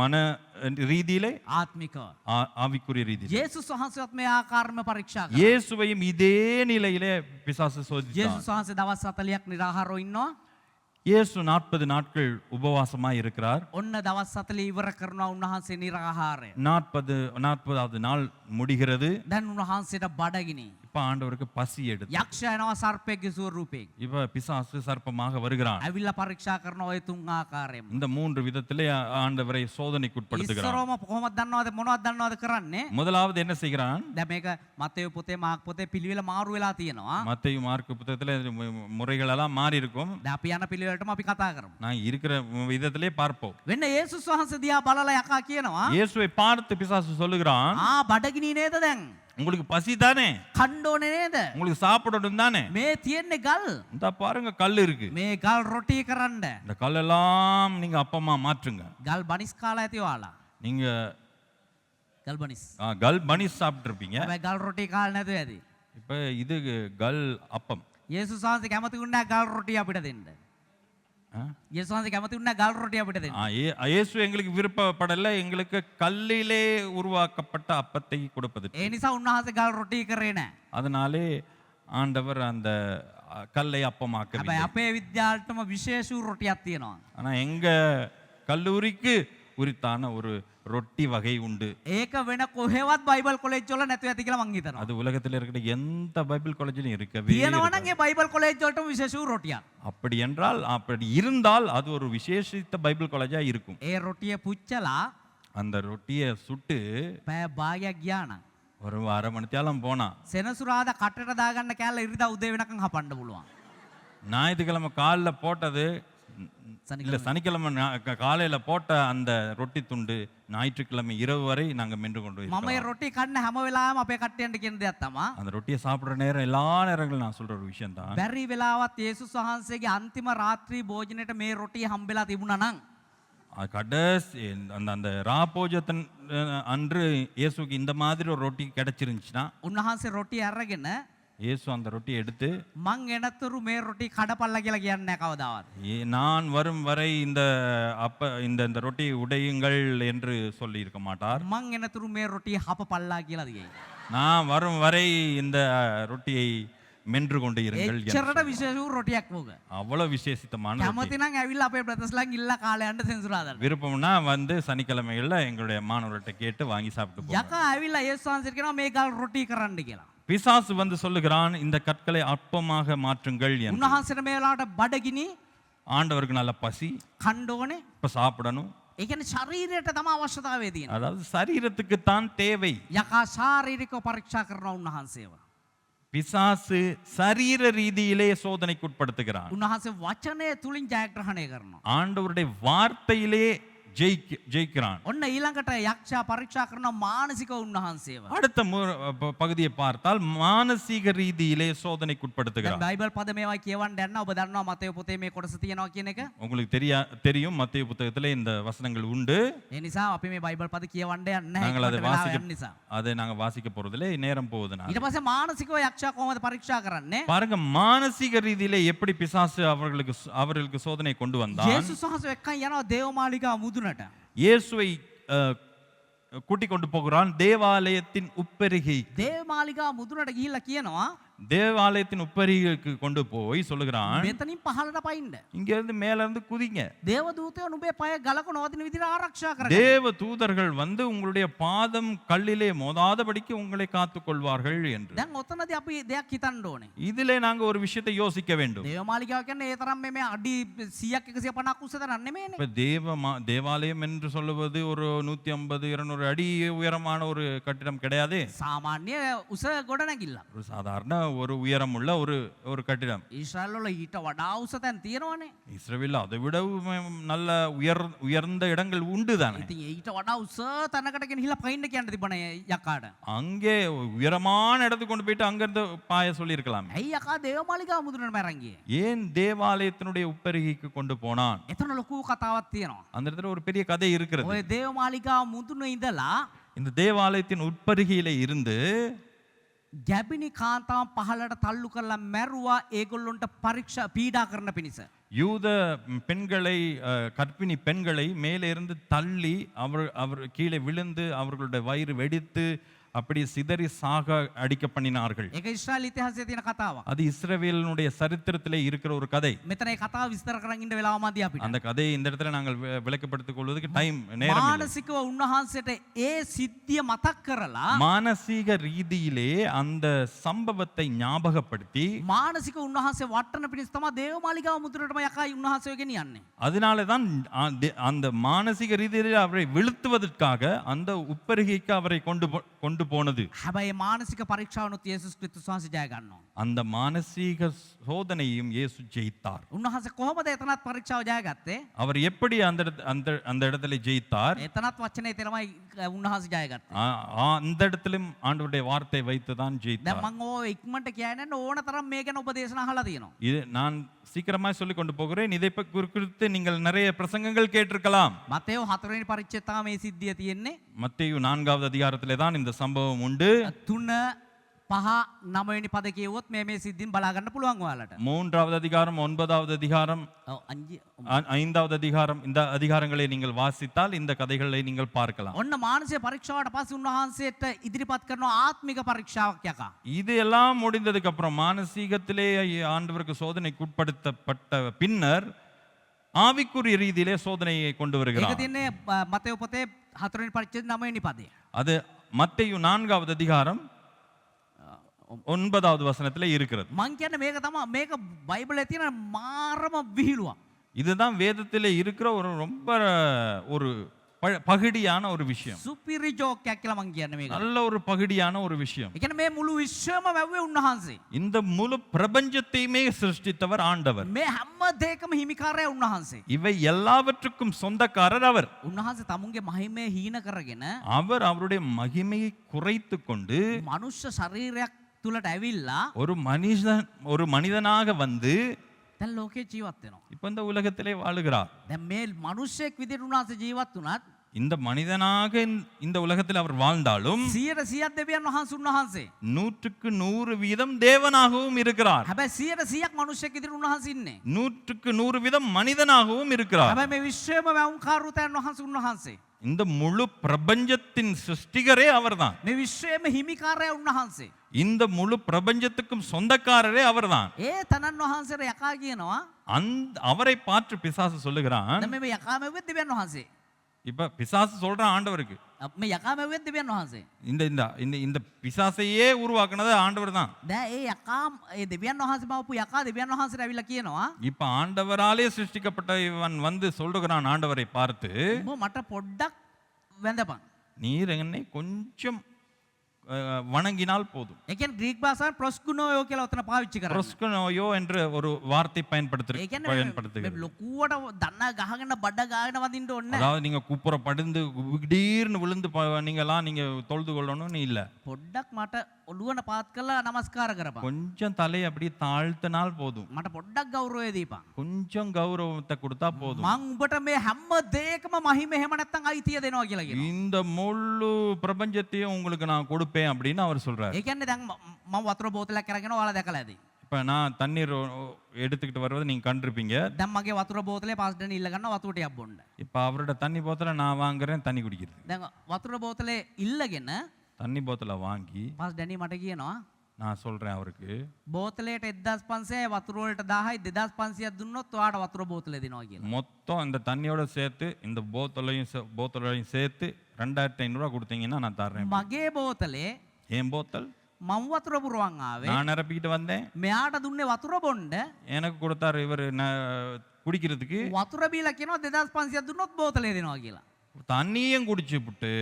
மன ரீதியிலே, ආත්මිකව. ஆவிக்குரிய ரீதியிலே. යේසුස් වහන්සේවත් මේ ආකාරම පරීක්ෂා කරා. இயேசுவையும் இதே நிலையிலே பிசாசு சோதித்தார். යේසුස් වහන්සේ දවස් 40ක් නිරාහාරව ඉන්නවා. இயேசு 40 நாட்கள் உபவாசமாய் இருக்கிறார். ඔන්න දවස් 40 ඉවර කරනවා උන්වහන්සේ නිරාහාරය. 40வது நாள் முடிகிறது. දැන් උන්වහන්සේට බඩගිනි. இப்ப ஆண்டவருக்கு பசி எடுத்து යක්ෂයා එනවා සර්පයෙක්ගේ ස්වරූපයෙන්. இப்ப பிசாசு சர்ப்பமாக வருகிறான். ඇවිල්ලා පරීක්ෂා කරන ඔය තුන් ආකාරයෙන්ම. இந்த 3 விதத்திலே ஆண்டவரை சோதனைக்குட்படுத்துகிறான். ඉස්සරවම කොහොමද දන්නවද මොනවද දන්නවද කරන්නේ? முதலாவது என்ன செய்கிறான்? දැන් මේක මතේයු පොතේ මාර්ක් පොතේ පිළිවෙල මාරු වෙලා තියෙනවා. மத்தேயு மார்க்கு புத்தகத்திலே முறைகள் எல்லாம் மாறி இருக்கும். දැන් අපි යන පිළිවෙලටම අපි කතා කරමු. நான் இருக்கிற விதத்திலே பார்ப்போம். වෙන්න යේසුස් වහන්සේ දිහා බලලා යකා කියනවා இயேசுவை பார்த்து பிசாசு சொல்லுகிறான், බඩගිනි නේද දැන්? உங்களுக்கு பசி தானே, කන්න ඕනේ නේද? உங்களுக்கு சாப்பிடணும் தானே, මේ තියෙන්නේ ගල්. இந்த பாருங்க கல் இருக்கு, මේ ගල් රොටි කරන්න. இந்த கல்லெல்லாம் நீங்க அப்பமா மாற்றுங்க. ගල් බනිස් කාලා ඇති ඔයාලා. நீங்க ගල් බනිස්. கல் பனிஸ் சாப்பிட்டுருப்பீங்க. හැබැයි ගල් රොටි කාලා නැතුව ඇති. இப்ப இது கல் அப்பம். යේසුස් වහන්සේ කැමති වුණා ගල් රොටි අපිට දෙන්න. යේසුස් වහන්සේ කැමති වුණා ගල් රොටි අපිට දෙන්න. இயேசு எங்களுக்கு விருப்பப்படல, எங்களுக்கு கல்லிலே உருவாக்கப்பட்ட அப்பத்தை கொடுப்பது. ඒ නිසා උන්වහන්සේ ගල් රොටි කරේ නැහැ. அதனாலே ஆண்டவர் அந்த கல்லை හැබැයි அப்பமாக்கவில்லை. අපේ විද්‍යාලටම විශේෂ රොටියක් තියෙනවා. ஆனா எங்க கல்லூரிக்கு உரித்தான ஒரு ரொட்டி வகை உண்டு. ඒක වෙන කොහෙවත් බයිබල් කොලෙජ් වල නැතුව ඇති කියලා මං හිතනවා. அது உலகத்தில் இருக்கிற எந்த பைபிள் காலேஜிலும் இருக்கவே තියෙනවා නම් இருக்காது. ඒ බයිබල් කොලෙජ් වලටම විශේෂ රොටියක්. அப்படி என்றால், அப்படி இருந்தால் அது ஒரு விசேஷித்த பைபிள் காலேஜா இருக்கும். ඒ රොටිය පුච්චලා அந்த ரொட்டியை சுட்டு පැය භාගයක් ගියා නම් ஒரு அரை மணி நேரம் போனா සෙනසුරාදා කටට දාගන්න කෑල්ල ඉරිදා උදේ වෙනකන් හපන්න පුළුවන්. ஞாயிற்றுக்கிழமை காலைல போட்டது இல்ல, சனிக்கிழமை காலையில போட்ட அந்த ரொட்டி துண்டு ஞாயிற்றுக்கிழமை இரவு வரை நாங்க மென்று கொண்டு මම இருக்கிறோம். ඒ රොටි කන්න හැම වෙලාවෙම අපේ කට්ටියන්ට කියන දෙයක් තමයි அந்த ரொட்டியை சாப்பிடுற நேரம் எல்லா நேரங்களும் நான் சொல்ற ஒரு விஷயம் தான். බැරි වෙලාවත් යේසුස් වහන්සේගේ අන්තිම රාත්‍රී භෝජනෙට මේ රොටිය හම්බෙලා තිබුණා නම් கடைசி அந்த ராபோஜத்தின் அன்று இயேசுக்கு இந்த மாதிரி ஒரு ரொட்டி கிடைச்சிருந்துச்சுன்னா, උන්වහන්සේ රොටිය අරගෙන இயேசு அந்த ரொட்டியை எடுத்து, මං එනතුරු මේ රොටි කඩපල්ලා කියලා කියන්නේ නැහැ කවදාවත්. நான் வரும் வரை இந்த ரொட்டி உடையுங்கள் என்று சொல்லி இருக்க மாட்டார். මං එනතුරු මේ රොටිය හපපල්ලා කියලා දියේ. நான் வரும் வரை இந்த ரொட்டியை மென்று கொண்டு இருங்கள் என்று එච්චරට විශේෂ වූ රොටියක් වෝක. அவ்வளவு விசேஷித்தமான ரொட்டி. කැමති නම් ඇවිල්ලා අපේ ප්‍රදේශලන් ඉල්ලා කාලේ යන්න සෙන්සුරාදාට. விருப்பம்னா வந்து சனிக்கிழமைகள்ல எங்களுடைய மாணவர்கள்ட்ட கேட்டு வாங்கி சாப்பிட்டு போங்க. යකා ඇවිල්ලා යේසුස් වහන්සේට කියනවා මේ ගල් රොටි කරන්න කියලා. பிசாசு வந்து சொல்லுகிறான், இந்த கற்களை அப்பமாக மாற்றுங்கள் என்று. උන්වහන්සේට මේ වෙලාවට බඩගිනි ஆண்டவருக்கு நல்ல பசி, කන්න ඕනේ. இப்ப சாப்பிடணும். ඒ කියන්නේ ශරීරයට තමයි අවශ්‍යතාවය තියෙන්නේ. அதாவது சரீரத்துக்கு தான் தேவை. යකා ශාරීරිකව පරීක්ෂා කරනවා උන්වහන්සේව. பிசாசு சரீர ரீதியிலே சோதனைக்குட்படுத்துகிறான். උන්වහන්සේ වචනය තුලින් ජයග්‍රහණය කරනවා. ஆண்டவருடைய வார்த்தையிலே ஜெயிக்கிறான். ඔන්න ඊළඟට යක්ෂයා පරීක්ෂා කරන මානසික උන්වහන්සේව. அடுத்த பகுதியை பார்த்தால் மானசீக ரீதியிலே சோதனைக்குட்படுத்துகிறான். බයිබල් පද මේවා කියවන්න යන්න ඔබ දන්නවා මතේයු පොතේ මේ කොටස තියෙනවා කියන එක. உங்களுக்கு தெரியும், மத்தேயு புத்தகத்திலே இந்த வசனங்கள் உண்டு. ඒ නිසා අපි මේ බයිබල් පද කියවන්න යන්නේ நாங்கள் அதை නිසා. அதை நாங்க வாசிக்க போறதில்லை, நேரம் போகுதுனா. ඊට පස්සේ මානසිකව යක්ෂයා කොහොමද පරීක්ෂා කරන්නේ? பாருங்க, மானசீக ரீதியிலே எப்படி பிசாசு அவர்களுக்கு சோதனை கொண்டு வந்தான். යේසුස් වහන්සේ එක්කන් යනවා දේවමාලිගා මුදුනට. இயேசுவை கூட்டிக் கொண்டு போகிறான் தேவாலயத்தின் உப்பருகை. දේවමාලිගා මුදුනට ගිහිල්ලා කියනවා தேவாலயத்தின் உப்பருகைக்கு கொண்டு போய் சொல்லுகிறான், මෙතනින් පහළට පයින්න. இங்க இருந்து மேல இருந்து குதிங்க. දේවදූතයෝ නුඹේ පය ගලක නොවදින විදිහට ආරක්ෂා කරගන්න. தேவ தூதர்கள் வந்து உங்களுடைய பாதம் கல்லிலே மோதாதபடிக்கு உங்களை காத்துக் கொள்வார்கள் என்று. දැන් ඔතනදී අපි දෙයක් හිතන්න ඕනේ. இதிலே நாங்க ஒரு விஷயத்தை யோசிக்க வேண்டும். දේවමාලිගාව කියන්නේ ඒ තරම් මේ අඩි 100ක් 150ක් උස තරම් නෙමෙයිනේ. இப்ப தேவாலயம் என்று சொல்லுவது ஒரு 150 200 அடி உயரமான ஒரு கட்டிடம் கிடையாது. සාමාන්‍ය උස ගොඩනැගිල්ලක්. ஒரு சாதாரண ஒரு உயரமுள்ள ஒரு கட்டிடம். ඊශ්‍රායල් වල ඊට වඩා උස තැන් තියෙනවනේ. இஸ்ரவேல் அதை விட நல்ல உயர்ந்த இடங்கள் உண்டு தானே. ඉතින් ඊට වඩා උස තැනකට ගෙනහිලා පයින්න කියන්න තිබුණේ යකාට. அங்கே உயரமான இடத்துக்கு கொண்டு போயிட்டு அங்கிருந்து பாய சொல்லி இருக்கலாம். ඇයි යකා දේවමාලිගාව මුදුනට මරන් ගියේ? ஏன் தேவாலயத்தினுடைய உப்பருகைக்கு கொண்டு போனான்? එතන ලොකු කතාවක් තියෙනවා. அந்த இடத்துல ஒரு பெரிய கதை இருக்கிறது. ඔය දේවමාලිගාව මුදුනේ ඉඳලා இந்த தேவாலயத்தின் உட்பருகையில இருந்து ගැබිනි කාන්තාවන් පහළට තල්ලු කරලා මැරුවා ඒගොල්ලොන්ට පරීක්ෂා පීඩා කරන පිණිස. யூத பெண்களை கர்ப்பிணி பெண்களை மேலே இருந்து தள்ளி அவர் கீழே விழுந்து அவர்களுடைய வயிறு வெடித்து அப்படி சிதறி சாக அடிக்க பண்ணினார்கள். ඒක ඉස්රායල් ඉතිහාසයේ තියෙන කතාවක්. அது இஸ்ரவேலினுடைய சரித்திரத்திலே இருக்கிற ஒரு கதை. මෙතන ඒ කතාව විස්තර කරන් ඉන්න වෙලාව මදි අපිට. அந்த கதையை இந்த இடத்துல நாங்கள் விளக்கப்படுத்திக் கொள்வதற்கு நேரம் இல்லை. මානසිකව උන්වහන්සේට ඒ සිද්ධිය මතක් කරලා மானசீக ரீதியிலே அந்த சம்பவத்தை ஞாபகப்படுத்தி මානසික උන්වහන්සේ වටන පිණිස තමයි දේවමාලිගාව මුදුනටම යකයි උන්වහන්සේව ගෙනියන්නේ. அதனால தான் அந்த மானசீக ரீதியிலே அவரை வீழ்த்துவதற்காக அந்த உப்பருகைக்கு அவரை கொண்டு போனது. හැබැයි මානසික පරීක්ෂාවනොත් යේසුස් ක්‍රිස්තුස් වහන්සේ ජය ගන්නවා. அந்த மானசீக சோதனையும் இயேசு ஜெயித்தார். උන්වහන්සේ කොහොමද එතනත් පරීක්ෂාව ජය ගත්තේ? அவர் எப்படி அந்த இடத்துல ஜெயித்தார்? එතනත් වචනේ තමයි උන්වහන්සේ ජය ගත්තේ. அந்த இடத்திலும் ஆண்டவருடைய வார்த்தை வைத்து தான் දැන් ஜெயித்தார். මම ඔය ඉක්මනට කියන්නේ ඕන තරම් මේ ගැන උපදේශන අහලා තියෙනවා. இது நான் சீக்கிரமாய் சொல்லிக் கொண்டு போகிறேன். இதை குறித்து நீங்கள் நிறைய பிரசங்கங்கள் கேட்டிருக்கலாம். මතේයෝ 4 වෙනි පරිච්ඡේදය තමයි මේ සිද්ධිය තියෙන්නේ. மத்தேயு 4வது அதிகாரத்திலே தான் இந்த சம்பவம் உண்டு. 3 5 9 වෙනි පද කියවුවොත් මේ සිද්ධින් බලා ගන්න පුළුවන් ඔයාලට. 3வது அதிகாரம் 9வது அதிகாரம் ඔව් 5வது அதிகாரம் இந்த அதிகாரங்களை நீங்கள் வாசித்தால் இந்த கதைகளை நீங்கள் பார்க்கலாம். ඔන්න මානසික පරීක්ෂාවට පස්සේ උන්වහන්සේට ඉදිරිපත් කරන ආත්මික පරීක්ෂාවක් යකා. இது எல்லாம் முடிந்ததுக்கு அப்புறம் மானசீகத்திலே ஆண்டவருக்கு சோதனைக்கு உட்படுத்தப்பட்ட பின்னர் ஆவிக்குரிய ரீதியிலே சோதனையை கொண்டு ඒක வருகிறார். තියන්නේ මතේයෝ පොතේ 4 වෙනි පරිච්ඡේදය 9 වෙනි පදේ. அது மத்தேயு 4வது அதிகாரம் 9வது வசனத்திலே இருக்கிறது. මං කියන්නේ මේක බයිබලයේ තියෙන මාරම විහිළුවක්. இதுதான் வேதத்திலே இருக்கிற ரொம்ப ஒரு பகுடியான ஒரு விஷயம். සුපිරි ජෝක් එකක් කියලා මං කියන්නේ මේක. நல்ல ஒரு பகுடியான ஒரு விஷயம். ඒ කියන්නේ මේ මුළු විශ්වම වැව්වේ උන්වහන්සේ. இந்த முழு பிரபஞ்சத்தையுமே சிருஷ்டித்தவர் ஆண்டவர். මේ හැම දෙයකම හිමිකාරය උන්වහන්සේ. இவை எல்லாவற்றுக்கும் சொந்தக்காரர் அவர். උන්වහන්සේ තමුන්ගේ මහිමය හීන කරගෙන அவர் அவருடைய மகிமையை குறைத்து கொண்டு මනුෂ්‍ය ශරීරයක් තුලට ඇවිල්ලා ஒரு மனிதனாக வந்து දැන් ලෝකේ ජීවත් වෙනවා. இப்ப இந்த உலகத்திலே வாழுகிறார். දැන් මේ මිනිස්සෙක් විදිහට උන්වහන්සේ ජීවත් වුණත් இந்த மனிதனாக இந்த உலகத்தில் அவர் வாழ்ந்தாலும் 100% දෙවියන් වහන්සේ උන්වහන්සේ. 100% தேவனாகவும் இருக்கிறார். හැබැයි 100% මිනිස්සෙක් විදිහට උන්වහන්සේ ඉන්නේ. 100% மனிதனாகவும் இருக்கிறார். හැබැයි මේ විශ්වයේම වැවුම්කාරූතයන් වහන්සේ උන්වහන්සේ. இந்த முழு பிரபஞ்சத்தின் சிருஷ்டிகரே அவர்தான். මේ විශ්වයේම හිමිකාරය උන්වහන්සේ. இந்த முழு பிரபஞ்சத்துக்கும் சொந்தக்காரரே அவர்தான். ඒ තනන් වහන්සේට යකා කියනවා. அவரை பார்த்து பிசாசு சொல்லுகிறான். දැන් මේ යකා මෙව්වෙත් දෙවියන් වහන්සේ. இப்ப பிசாசு சொல்றான் ஆண்டவருக்கு. මේ යකා මෙව්වෙත් දෙවියන් වහන්සේ. இந்த பிசாசையே உருவாக்குனது ஆண்டவர் தான். දැන් ඒ යකා ඒ දෙවියන් වහන්සේ මවපු යකා දෙවියන් වහන්සේට ඇවිල්ලා කියනවා. இப்ப ஆண்டவராலே சிருஷ்டிக்கப்பட்ட இவன் வந்து சொல்லுகிறான் ஆண்டவரை பார்த்து, උඹ මට පොඩ්ඩක් වැඳපන්. நீர் என்னை கொஞ்சம் வணங்கினால் போதும். ඒ කියන්නේ ග්‍රීක භාෂාවෙන් ප්‍රොස්කුනෝයෝ කියලා උතන පාවිච්චි කරන්නේ. பிரொஸ்குனோயோ என்ற ஒரு வார்த்தை ඒ කියන්නේ பயன்படுத்துகிறது. ලොකුවට දන්න ගහගෙන බඩ ගාගෙන වදින්න ඕනේ. அதாவது நீங்க குப்புற படுந்து திடீர்னு விழுந்து நீங்க தொழுது கொள்ளணும்னு இல்ல. පොඩ්ඩක් මට ඔළුවන පාත් කරලා নমස්කාර කරපන්. கொஞ்சம் தலையை அப்படியே தாழ்த்தினால் போதும். මට පොඩ්ඩක් ගෞරවය දීපන්. கொஞ்சம் கௌரவத்தை கொடுத்தா போதும். මං උඹට මේ හැම දෙයකම මහිම එහෙම නැත්නම් අයිතිය දෙනවා කියලා කියනවා. இந்த முழு பிரபஞ்சத்தையும் உங்களுக்கு நான் கொடுப்பேன் அப்படின்னு அவர் சொல்றாரு. ඒ කියන්නේ දැන් මම වතුර බෝතලයක් අරගෙන ඔයාලා දැකලා ඇති. இப்போ நான் தண்ணீர் எடுத்துக்கிட்டு வருவதை நீங்கள் கண்டிருப்பீங்க. දැන් මගේ වතුර බෝතලේ පාස් ඩැනි ඉල්ල ගන්න වතුර ටිකක් බොන්න. இப்போ அவரோட தண்ணி போத்தலை நான் வாங்குறேன் தண்ணி குடிக்கிறது. දැන් වතුර බෝතලේ ඉල්ලගෙන தண்ணி போத்தலை வாங்கி පාස් ඩැනි මට කියනවා நான் சொல்கிறேன் அவருக்கு, බෝතලේට 1500යි වතුර වලට 1000යි 2500ක් දුන්නොත් ඔයාට වතුර බෝතලේ දෙනවා කියලා. மொத்தம் இந்த தண்ணியோட சேர்த்து இந்த போத்தலையும் சேர்த்து 2500 கொடுத்தீங்கன்னா நான் தர்றேன். මගේ බෝතලේ என் போத்தல் මම වතුර පුරවන් ආවේ. நான் நிரப்பிக்கிட்டு வந்தேன். මෙයාට දුන්නේ වතුර බොන්න. எனக்கு கொடுத்தாரு இவர் குடிக்கிறதுக்கு. වතුර බීලා කියනවා 2500ක් දුන්නොත් බෝතලේ දෙනවා කියලා. தண்ணியும் குடிச்சு விட்டு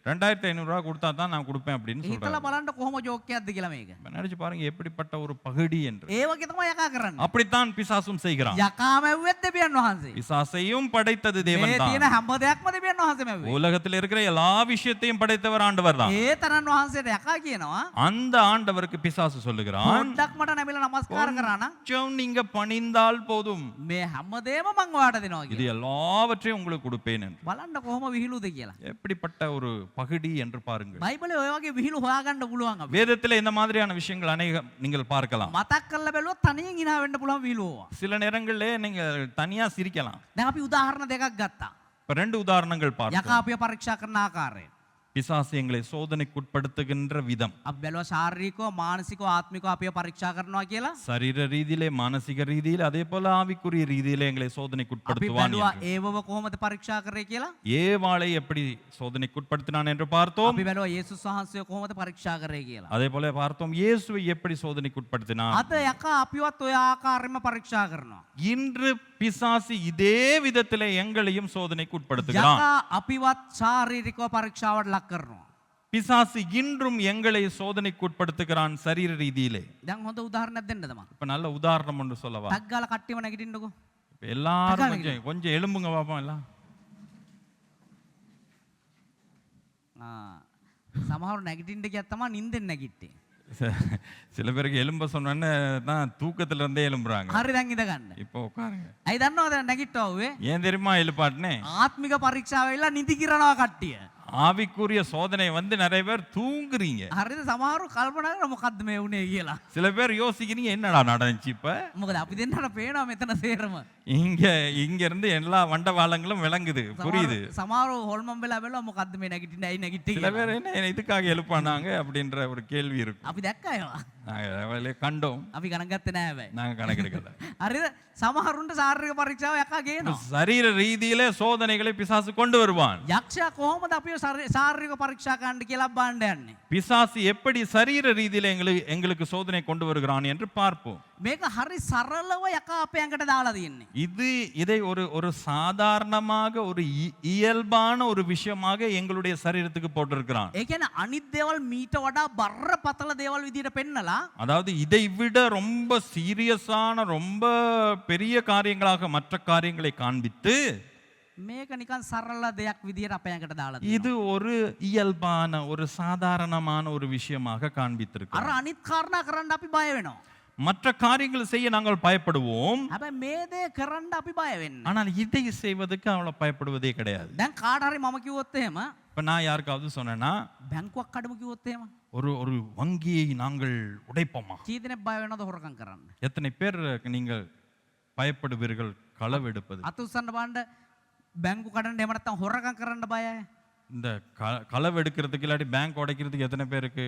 2500 கொடுத்தா தான் நான் கொடுப்பேன் அப்படின்னு හිතලා சொல்றாரு. බලන්න කොහොම ජෝක්කයක්ද කියලා මේක. நினைச்சு பாருங்க எப்படிப்பட்ட ஒரு பகடி என்று. ඒ වගේ තමයි යකා කරන්නේ. அப்படித்தான் பிசாசும் செய்கிறான். යකා මැව්වෙත් දෙවියන් වහන්සේ. பிசாசையும் படைத்தது தேவன் මේ தான். තියෙන හැම දෙයක්ම දෙවියන් වහන්සේ මැව්වේ. உலகத்தில் இருக்கிற எல்லா விஷயத்தையும் படைத்தவர் ஆண்டவர் தான். ඒ තරන් වහන්සේට යකා කියනවා அந்த ஆண்டவருக்கு பிசாசு சொல்லுகிறான், පොඩ්ඩක් මට නැමිලා නමස්කාර කරා නම් கொஞ்சம் நீங்க பணிந்தால் போதும், මේ හැමදේම මං ඔයාට දෙනවා இது කියලා. எல்லாவற்றையும் உங்களுக்கு கொடுப்பேன் என்று. බලන්න කොහොම විහිළුද කියලා. எப்படிப்பட்ட ஒரு பகடி என்று பாருங்கள். බයිබලේ ඔය වගේ විහිළු හොයාගන්න පුළුවන් අපි. வேதத்தில் இந்த மாதிரியான விஷயங்கள் அநேகம் நீங்கள் பார்க்கலாம். මතක් කරලා බැලුවොත් තනියෙන් hina වෙන්න පුළුවන් විහිළුව. சில நேரங்களிலே நீங்கள் தனியா சிரிக்கலாம். දැන් අපි උදාහරණ දෙකක් ගත්තා. இப்ப 2 உதாரணங்கள் යකා பார்த்தோம். අපිව පරීක්ෂා කරන ආකාරය. பிசாசு எங்களை சோதனைக்குட்படுத்துகின்ற விதம். අපි බැලුවා ශාරීරිකව මානසිකව ආත්මිකව අපිව පරීක්ෂා කරනවා කියලා. சரீர ரீதியிலே மானசிக ரீதியிலே அதே போல ஆவிக்குரிய ரீதியிலே எங்களை අපි சோதனைக்குட்படுத்துவான் බැලුවා என்று. ඒවව කොහොමද පරීක්ෂා කරේ කියලා. ஏவாளை எப்படி சோதனைக்குட்படுத்தினான் என்று பார்த்தோம். අපි බැලුවා යේසුස් වහන්සේ කොහොමද පරීක්ෂා කරේ කියලා. அதே போல பார்த்தோம் இயேசுவை எப்படி சோதனைக்குட்படுத்தினான். අද යකා අපිවත් ඔය ආකාරයෙන්ම පරීක්ෂා කරනවා. இன்று பிசாசு இதே விதத்திலே எங்களையும் சோதனைக்குட்படுத்துகிறான். යකා අපිවත් ශාරීරිකව පරීක්ෂාවට ලක් කරනවා. பிசாசு இன்றும் எங்களை சோதனைக்குட்படுத்துகிறான் சரீர ரீதியிலே. දැන් හොඳ උදාහරණයක් දෙන්නද මම? இப்ப நல்ல உதாரணம் ஒன்று சொல்லவா? ටක් ගාලා කට්ටියම නැගිටින්නකෝ. இப்ப எல்லாரும் கொஞ்சம் கொஞ்சம் எழும்புங்க பாப்போம் எல்லாம். සමහරු නැගිටින්න ගියත් තමයි නිින්දෙන් නැගිට්ටේ. சில பேருக்கு எலும்ப சொன்னோன்னே தான் தூக்கத்துல இருந்தே எழும்புறாங்க. හරි දැන් ඉඳ ගන්න. இப்போ உட்காருங்க. ඇයි දන්නවද නැගිට්ටවුවේ? ஏன் தெரியுமா எழுப்பாட்டுனே? ආත්මික පරීක්ෂාව වෙලා නිදි කිරනවා කට්ටිය. ஆவிக்குரிய சோதனை வந்து நிறைய பேர் தூங்குறீங்க. හරිද? සමහරු කල්පනා කරනවා මොකද්ද මේ වුනේ කියලා. சில பேர் யோசிக்கிறீங்க என்னடா நடந்துச்சு இப்ப? මොකද අපි දෙන්නට පේනවා මෙතන සේරම. இங்க இருந்து எல்லா வண்டவாளங்களும் விளங்குது, புரியுது. සමහරු හොල්මන් වෙලා බැලුවා මොකද්ද මේ නැගිටින්නේ ඇයි නැගිට්ටේ சில කියලා. பேர் என்ன இதுக்காக எழுப்பானாங்க அப்படின்ற ஒரு கேள்வி இருக்கும். අපි දැක්කා ඒවා. நாங்க கண்டோம், අපි ගණන් ගත්තේ නෑ හැබැයි. நாங்க கணக்கெடுக்கல. හරිද? සමහරුන්ට ශාරීරික පරීක්ෂාව යකා ගේනවා. சரீர ரீதியிலே சோதனைகளை பிசாசு கொண்டு வருவான். යක්ෂයා කොහොමද අපිව ශාරීරික පරීක්ෂා කරන්න කියලා බලන්න යන්නේ. பிசாசு எப்படி சரீர ரீதியிலே எங்களுக்கு சோதனை கொண்டு வருகிறான் என்று பார்ப்போம். මේක හරි සරලව යකා අපේ ඇඟට දාලා තියෙන්නේ. இதை ஒரு சாதாரணமாக ஒரு இயல்பான ஒரு விஷயமாக எங்களுடைய சரீரத்துக்கு போட்டிருக்கிறான். ඒ කියන්නේ අනිත් දේවල් මීට වඩා බරපතල දේවල් විදිහට පෙන්නලා அதாவது இதை விட ரொம்ப சீரியஸான ரொம்ப பெரிய காரியங்களாக மற்ற காரியங்களை காண்பித்து මේක නිකන් සරල දෙයක් විදිහට අපේ ඇඟට දාලා இது තියෙනවා. ஒரு இயல்பான ஒரு சாதாரணமான ஒரு விஷயமாக අර காண்பித்திருக்கிறோம். අනිත් කාරණා කරන්න අපි බය වෙනවා. மற்ற காரியங்கள் செய்ய நாங்கள் பயப்படுவோம், හැබැයි මේ දේ කරන්න අපි බය වෙන්නේ. ஆனால் இதை செய்வதற்கு அவ்வளவு பயப்படுவதே கிடையாது. දැන් කාට හරි මම කිව්වොත් එහෙම இப்ப நான் யாருக்காவது சொன்னேன்னா බැංකුවක් කඩමු කිව්වොත් එහෙම ஒரு வங்கியை நாங்கள் உடைப்போமா, කී දෙනෙක් බය වෙනවද හොරකම් කරන්න? எத்தனை பேர் நீங்கள் பயப்படுவீர்கள் களவெடுப்பது? අත උස්සන්න බලන්න බැංකු කඩන්න එහෙම නැත්නම් හොරකම් කරන්න බයයි. இந்த களவெடுக்கிறதுக்கு இல்லாட்டி பேங்க் உடைக்கிறதுக்கு எத்தனை பேருக்கு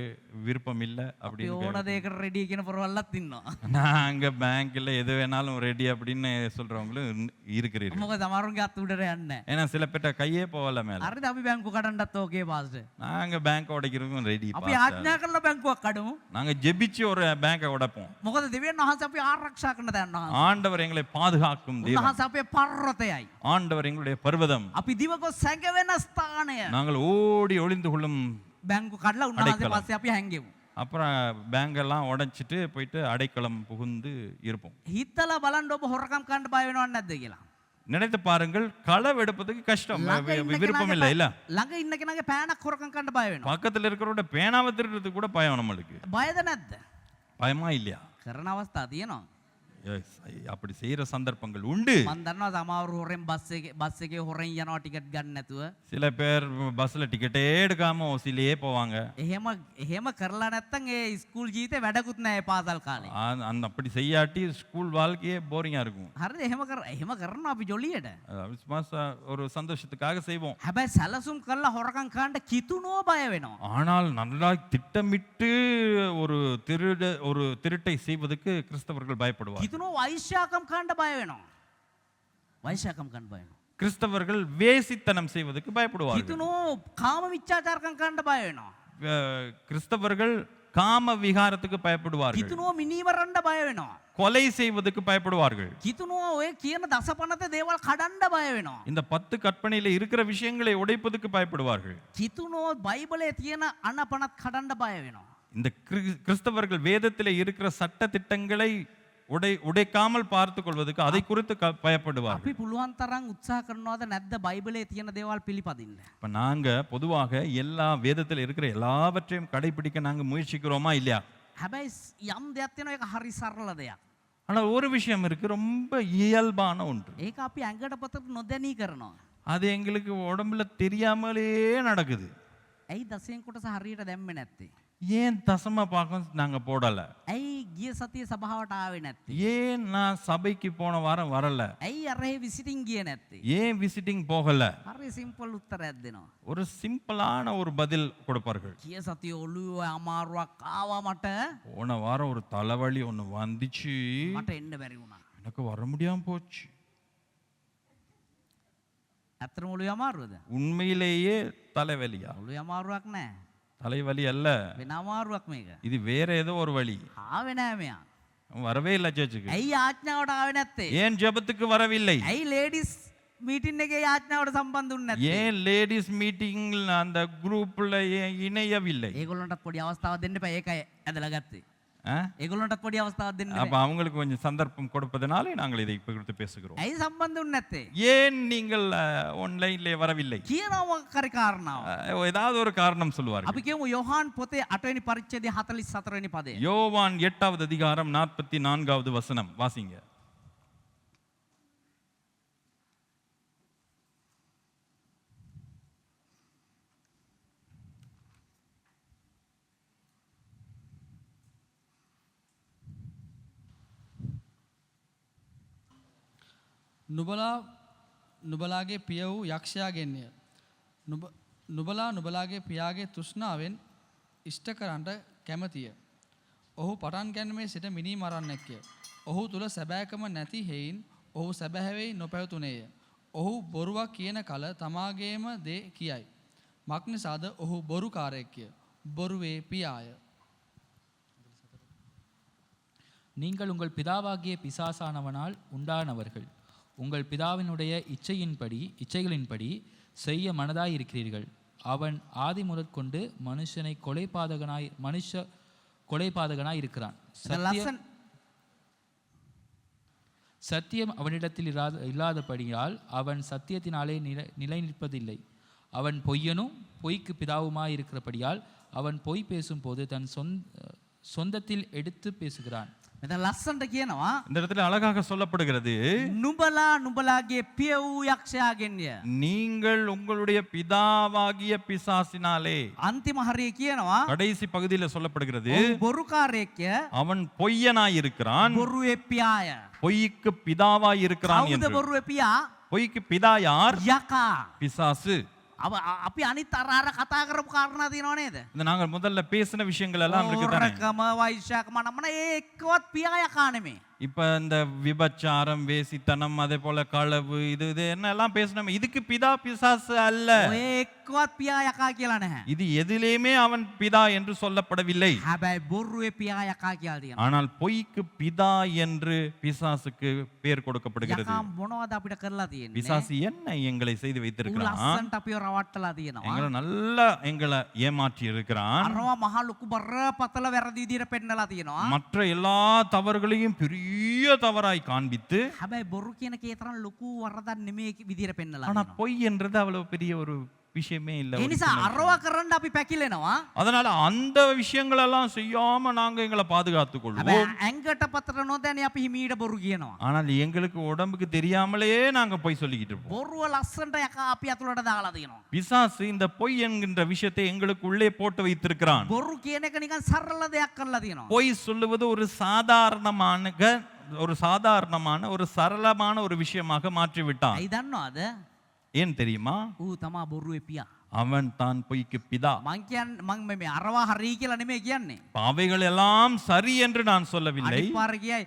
விருப்பம் இல்லை අපි அப்படின்னு ඕන දෙයකට රෙඩි කියන පොරවල්ලත් ඉන්නවා. நாங்க பேங்க்ல எது வேணாலும் ரெடி அப்படின்னு சொல்றவங்களும் இருக்கிறீர்கள். මොකද සමහරුන්ගේ අත් උඩට යන්නේ. ஏன்னா சில பேர்ட்ட கையே போகல மேல. හරිද? අපි බැංකු කඩන්නත් ඕකේ පාස්ටර්. நாங்க பேங்க் உடைக்கிறதுக்கும் ரெடி. අපි ආඥා කරලා බැංකුවක් කඩමු. நாங்க ஜெபிச்சு ஒரு பேங்கை உடைப்போம். මොකද දෙවියන් වහන්සේ අපි ආරක්ෂා කරන දයන් වහන්සේ. ஆண்டவர் எங்களை பாதுகாக்கும் தேவன். උන්වහන්සේ අපේ පර්වතයයි. ஆண்டவர் எங்களுடைய பர்வதம். අපි දිවකො සැඟවෙන ස්ථානය. நாங்கள் ஓடி ஒளிந்து கொள்ளும். බැංකු කඩලා උන්වහන්සේ අඩේකලම්. පස්සේ අපි හැංගෙමු. அப்புறம் பேங்க் எல்லாம் உடைச்சிட்டு போயிட்டு அடைக்கலம் புகுந்து இருப்போம். හිතලා බලන්න ඔබ හොරකම් කරන්න බය වෙනවද නැද්ද කියලා. நினைத்து பாருங்கள், களவெடுப்பதுக்கு கஷ்டம், ළඟ ඉන්න விருப்பம் කෙනාගේ இல்லை இல்ல. ළඟ ඉන්න කෙනාගේ පෑනක් හොරකම් කරන්න බය වෙනවා. பக்கத்துல இருக்கிறவரோட பேனாவை திருடுறதுக்கு கூட பயம் நம்மளுக்கு. බයද නැද්ද? பயமா இல்லையா? කරන අවස්ථා තියෙනවා. Yes, அப்படி செய்யற சந்தர்ப்பங்கள் உண்டு. මන් දන්නවා සමහරු හොරෙන් බස් එකේ හොරෙන් යනවා ටිකට් ගන්න නැතුව. சில பேர் பஸ்ல டிக்கெட்டே எடுக்காம ஓசிலேயே போவாங்க. එහෙම කරලා නැත්තම් ඒ ස්කූල් ජීවිතේ වැඩකුත් නැහැ පාසල් කාලේ. அந்த அப்படி செய்யாட்டி ஸ்கூல் வாழ்க்கையே போரிங்கா இருக்கும். හරිද? එහෙම කරනවා අපි ජොලියට. சும்மா ஒரு சந்தோஷத்துக்காக செய்வோம். හැබැයි සැලසුම් කරලා හොරකම් කරන්න කිතුනෝ බය වෙනවා. ஆனால் நல்லா திட்டமிட்டு ஒரு திருட்டை செய்வதற்கு கிறிஸ்தவர்கள் பயப்படுவார்கள். කිතුනෝ වෛශ්‍යාකම් කරන්න බය වෙනවා. වෛශ්‍යාකම් කරන්න බය වෙනවා. கிறிஸ்தவர்கள் வேசித்தனம் செய்வதற்கு பயப்படுவார்கள். කිතුනෝ කාම විචාචාරකම් කරන්න බය වෙනවා. கிறிஸ்தவர்கள் காம விகாரத்துக்கு பயப்படுவார்கள். කිතුනෝ මිනීමරන්න බය වෙනවා. கொலை செய்வதற்கு பயப்படுவார்கள். කිතුනෝ ඔය කියන දසපනත දේවල් කඩන්න බය වෙනවා. இந்த 10 கற்பனையில இருக்கிற விஷயங்களை உடைப்பதற்கு பயப்படுவார்கள். කිතුනෝ බයිබලයේ තියෙන අනපනත් කඩන්න බය වෙනවා. இந்த கிறிஸ்தவர்கள் வேதத்திலே இருக்கிற சட்ட திட்டங்களை உடைக்காமல் பார்த்துக் கொள்வதற்கு அதை குறித்து பயப்படுவார்கள். අපි පුළුවන් තරම් උත්සාහ කරනවාද නැද්ද බයිබලයේ තියෙන දේවල් පිළිපදින්න? இப்ப நாங்க பொதுவாக எல்லா வேதத்தில் இருக்கிற எல்லாவற்றையும் கடைபிடிக்க நாங்க முயற்சிக்கிறோமா இல்லையா? හැබැයි යම් දෙයක් තියෙනවා ඒක හරි සරල දෙයක්. ஆனால் ஒரு விஷயம் இருக்கு, ரொம்ப இயல்பான ஒன்று. ඒක අපි ඇඟට පතට නොදැනී කරනවා. அது எங்களுக்கு உடம்புல தெரியாமலே நடக்குது. ඇයි දසයෙන් කොටස හරියට දැම්මේ නැත්තේ? ஏன் தசம பாகம் நாங்க போடல? ඇයි ගිය සතියේ සභාවට ආවේ නැත්තේ? ஏன் நான் சபைக்கு போன வாரம் வரல? ඇයි අරහේ විසිටින් ගියේ නැත්තේ? ஏன் விசிட்டிங் போகல? හරි සිම්පල් උත්තරයක් දෙනවා. ஒரு சிம்பிளான ஒரு பதில் கொடுப்பார்கள். ගිය සතියේ ඔළුවේ අමාරුවක් ආවා මට. போன வாரம் ஒரு தலைவலி ஒன்று வந்துச்சு, මට එන්න බැරි වුණා. எனக்கு வர முடியாம போச்சு. ඇත්තටම ඔළුවේ අමාරුවද? உண்மையிலேயே தலைவலியா? ඔළුවේ අමාරුවක් නැහැ. தலைவலி அல்ல, වෙන අමාරුවක් මේක. இது வேற ஏதோ ஒரு வழி. ආවේ නැහැ මෙයා. அவன் வரவே இல்லை சர்ச்சுக்கு. ඇයි ආඥාවට ආවේ නැත්තේ? ஏன் ஜெபத்துக்கு வரவில்லை? ඇයි ලේඩිස් මීටින් එකේ ආඥාවට සම්බන්ධ වුනේ නැත්තේ? ஏன் லேடிஸ் மீட்டிங் அந்த குரூப்ல இணையவில்லை? ඒගොල්ලන්ට පොඩි අවස්ථාවක් දෙන්න එපා. ඒකයි ඇදලා ගත්තේ. ஆ? ඒගොල්ලන්ට පොඩි අවස්ථාවක් දෙන්න அப்ப බෑ. அவங்களுக்கு கொஞ்சம் சந்தர்ப்பம் கொடுப்பதனாலே நாங்கள் இதை குறித்து பேசுகிறோம். ඇයි සම්බන්ධ වුනේ නැත්තේ? ஏன் நீங்கள் ஆன்லைன்ல வரவில்லை? කියනවා මොකක් හරි කාරණාව. ஏதாவது ஒரு காரணம் சொல்லுவார்கள். අපි කියමු යෝහාන් පොතේ 8 වෙනි පරිච්ඡේදයේ 44 වෙනි පදය. யோவான் 8வது அதிகாரம் 44வது வசனம் வாசிங்க. නුබලාගේ පිය වූ යක්ෂයාගෙන්ය. නුබලා නුබලාගේ පියාගේ තෘෂ්ණාවෙන් ඉෂ්ට කරන්නට කැමතිය. ඔහු පටන් ගැනීමේ සිට මිනී මරන්නෙක්ය. ඔහු තුළ සැබෑකම නැති හේයින් ඔහු සැබෑවෙයි නොපැවතුනේය. ඔහු බොරුවක් කියන කල තමාගේම දේ කියයි. මක්නිසාද ඔහු බොරුකාරයෙක්ය. බොරුවේ පියාය. நீங்கள் உங்கள் பிதாவாகிய பிசாசானவனால் உண்டானவர்கள். உங்கள் பிதாவினுடைய இச்சைகளின்படி செய்ய மனதாயிருக்கிறீர்கள். அவன் ஆதி முதற்கொண்டு மனுஷனை கொலைபாதகனாய் இருக்கிறான். சத்தியம் அவனிடத்தில் இல்லாதபடியால் அவன் சத்தியத்தினாலே நிலை நிற்பதில்லை. அவன் பொய்யனும் பொய்க்கு பிதாவுமாயிருக்கிறபடியால் அவன் பொய் பேசும்போது தன் சொந்தத்தில் எடுத்து பேசுகிறான். මෙතන ලස්සනට කියනවා இந்த இடத்துல அழகாக சொல்லப்படுகிறது, නුඹලා නුඹලාගේ පිය වූ යක්ෂයාගෙන්ය. நீங்கள் உங்களுடைய பிதாவாகிய பிசாசினாலே. අන්තිම හරිය කියනවා கடைசி பகுதியில் சொல்லப்படுகிறது, ඔහු බොරුකාරයෙක්ය. அவன் பொய்யனாய் இருக்கிறான், බොරුවේ පියාය. பொய்க்கு பிதாவாய் இருக்கிறான் කවුද என்று. බොරුවේ පියා? பொய்க்கு பிதா யார்? යකා. பிசாசு. අපි අනිත් අර කතා කරපු කාරණා තියෙනව නේද? இந்த நாங்கள் முதல்ல பேசின விஷயங்கள் எல்லாம் இருக்குதானே? හොරකම වෛශ්‍යාකම නම්මන ඒ එක්කවත් පියා යකා නෙමෙයි. இப்ப இந்த விபச்சாரம், வேசித்தனம், அதே போல களவு, இது என்ன எல்லாம் பேசணும், இதுக்கு பிதா பிசாசு அல்ல. ඔය එක්කවත් පියා යකා කියලා නැහැ. இது எதிலேயுமே அவன் பிதா என்று சொல்லப்படவில்லை. හැබැයි බොරුවේ පියා යකා කියලා තියෙනවා. ஆனால் பொய்க்கு பிதா என்று பிசாசுக்கு பேர் கொடுக்கப்படுகிறது. යකා මොනවද අපිට කරලා තියෙන්නේ? பிசாசு என்ன எங்களை செய்து வைத்திருக்கிறான்? ලස්සන්ට අපිව රවට්ටලා තියෙනවා. எங்களை நல்லா ஏமாற்றி இருக்கிறான். අරවා මහ ලොකු බරපතල වැරදි විදියට පෙන්නලා තියෙනවා. மற்ற எல்லா தவறுகளையும் பெரிய தவறாய் காண்பித்து, හැබැයි බොරු කියන කේ තරම් ලොකු වරදක් නෙමෙයි විදියට පෙන්නලා ஆனா තියෙනවා. பொய் என்றது அவ்வளவு பெரிய ஒரு விஷயமே இல்லை. ඒ නිසා අරවා කරන්න අපි පැකිලෙනවා. அதனால அந்த விஷயங்களெல்லாம் செய்யாம நாங்க எங்களை பாதுகாத்துக் கொள்வோம். හැබැයි ඇඟට පතර නොදැනි අපි හිමීට බොරු කියනවා. ஆனால் எங்களுக்கு உடம்புக்கு தெரியாமலேயே நாங்க போய் சொல்லிக்கிட்டு இருப்போம். බොරුව ලස්සනට යකා අපි අතුලට දාලා තියෙනවා. பிசாசு இந்த பொய் என்கின்ற விஷயத்தை எங்களுக்கு உள்ளே போட்டு வைத்திருக்கிறான். බොරු කියන එක නිකන් සරල දෙයක් කරලා තියෙනවා. பொய் சொல்லுவது ஒரு சாதாரணமான ஒரு சரளமான ஒரு விஷயமாக மாற்றி விட்டான். ඇයි දන්නවද? ஏன் தெரியுமா? ඌ තමා බොරුවේ පියා. அவன் தான் பொய்க்கு பிதா. මං මේ අරවා හරි කියලා නෙමෙයි කියන්නේ. அவைகள் எல்லாம் சரி என்று நான் சொல்லவில்லை. අනිත් පාර කියයි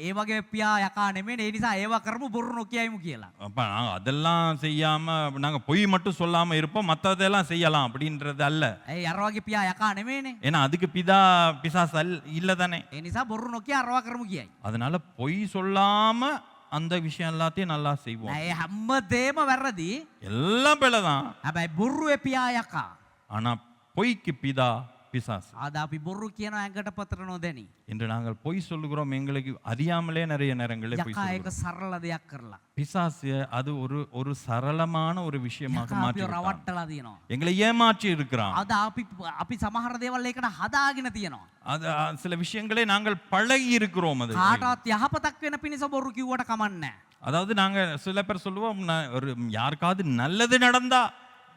ඒ වගේ පියා යකා නෙමෙයි. ඒ නිසා ඒවා කරමු බොරු නොකියයිමු කියලා. அப்ப நாங்க அதெல்லாம் செய்யாம நாங்க பொய் மட்டும் சொல்லாம இருப்போம், மற்றதெல்லாம் செய்யலாம் அப்படின்றது அல்ல. ඇයි අර වගේ පියා යකා නෙමෙයිනේ. ஏன்னா அதுக்கு பிதா பிசாசு இல்ல தானே. ඒ නිසා බොරු නොකිය අරවා කරමු කියයි. அதனால பொய் சொல்லாம அந்த விஷயம் எல்லாத்தையும் நல்லா செய்வோம். ඒ හැමදේම වැරදි. எல்லாம் பிழைதான். හැබැයි බොරුවේ පියා යකා. ஆனா பொய்க்கு பிதா பிசாசு. අද අපි බොරු කියන ඇඟට පතර නොදැනි. இன்று நாங்கள் பொய் சொல்லுகிறோம், எங்களுக்கு அறியாமலே நிறைய நேரங்களில் பொய் යකා ඒක சொல்லுகிறோம். සරල දෙයක් කරලා. பிசாசு அது ஒரு சரளமான ஒரு விஷயமாக යකා மாற்றி අපිව விட்டான். රවට්ටලා තියෙනවා. எங்களை ஏமாற்றி இருக்கிறான். අද අපි සමහර දේවල් ඒකට හදාගෙන තියෙනවා. அது சில விஷயங்களை நாங்கள் பழகி இருக்கிறோம். அது කාටවත් යහපතක් වෙන පිණිස බොරු කිව්වට කමන්නේ. அதாவது நாங்க சில பேர் சொல்லுவோம், ஒரு யாருக்காவது நல்லது நடந்தா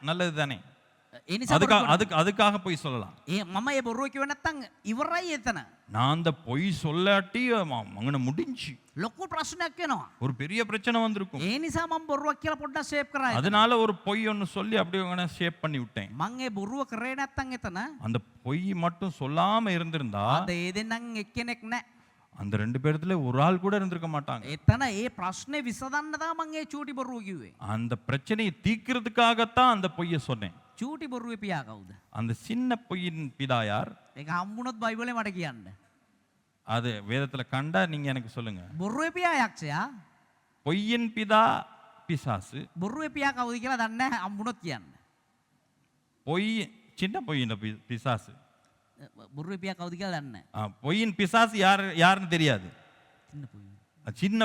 நல்லது தானே, ඒ නිසා அதுக்காக போய் சொல்லலாம். මම ඒ බොරුව කිව්ව නැත්තම් ඉවරයි එතන. நான் அந்த பொய் சொல்லாட்டி அங்கன முடிஞ்சு ලොකු ප්‍රශ්නයක් වෙනවා. ஒரு பெரிய பிரச்சனை வந்திருக்கும். ඒ නිසා මම බොරුවක් කියලා පොඩ්ඩක් ෂේප් කරා. அதனால ஒரு பொய் ஒன்னு சொல்லி அப்படியே அங்கன ஷேப் பண்ணி விட்டேன். මම ඒ බොරුව කරේ නැත්තම් එතන அந்த பொய் மட்டும் சொல்லாம இருந்திருந்தா අද ඒ දෙන්නම් එක්කෙනෙක් නැහැ. அந்த ரெண்டு பேர்த்துல ஒரு ஆள் கூட இருந்திருக்க மாட்டாங்க. එතන ඒ ප්‍රශ්නේ විසඳන්න තමයි මම ඒ චූටි බොරුව කිව්වේ. அந்த பிரச்சனையை தீர்க்கிறதுக்காகத்தான் அந்த பொய்யை சொன்னேன். චූටි බොරුවේ පියා කවුද? அந்த சின்ன பொய்யின் பிதா யார்? ඒක හම්බුනොත් බයිබලේ මට කියන්න. அது வேதத்துல கண்டா நீங்க எனக்கு சொல்லுங்க. බොරුවේ පියා යක්ෂයා. பொய்யின் பிதா பிசாசு. බොරුවේ පියා කවුද කියලා දන්නේ නැහැ. හම්බුනොත් කියන්න. பொய் சின்ன பொய்யின் பிசாசு. බොරුවේ පියා කවුද කියලා දන්නේ නැහැ. பொய்யின் பிசாசு யாருன்னு தெரியாது. සින්න පොයි. சின்ன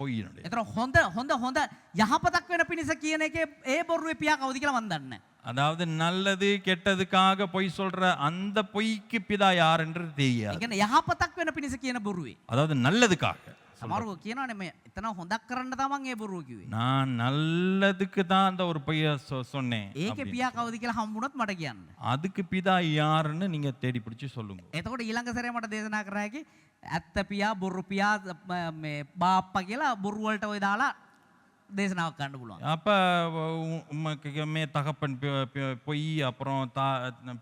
பொய்யினுடைய. එතන හොඳ යහපතක් වෙන පිණිස කියන එකේ ඒ බොරුවේ පියා කවුද කියලා මන් දන්නේ නැහැ. அதாவது நல்லது கெட்டதுக்காக பொய் சொல்ற அந்த பொய்க்கு பிதா யார் என்று ඒ தெரியாது. කියන්නේ යහපතක් වෙන පිණිස කියන බොරුවේ. அதாவது நல்லதுக்காக. සමහරව කියනවානේ මේ එතන හොඳක් කරන්න තමයි මම ඒ බොරුව කිව්වේ. நான் நல்லதுக்கு தான் அந்த ஒரு பொய்யை சொன்னேன். ඒකේ පියා කවුද කියලා හම්බුනොත් මට කියන්න. அதுக்கு பிதா யாருன்னு நீங்க தேடி பிடிச்சு சொல்லுங்க. එතකොට ඊළඟ සැරේ මට දේශනා කරා හැකි ඇත්ත පියා බොරු පියා මේ බාප්පා කියලා බොරු වලට ඔය දාලා දේශනාවක් ගන්න පුළුවන්. அப்ப தகப்பன் பொய், அப்புறம்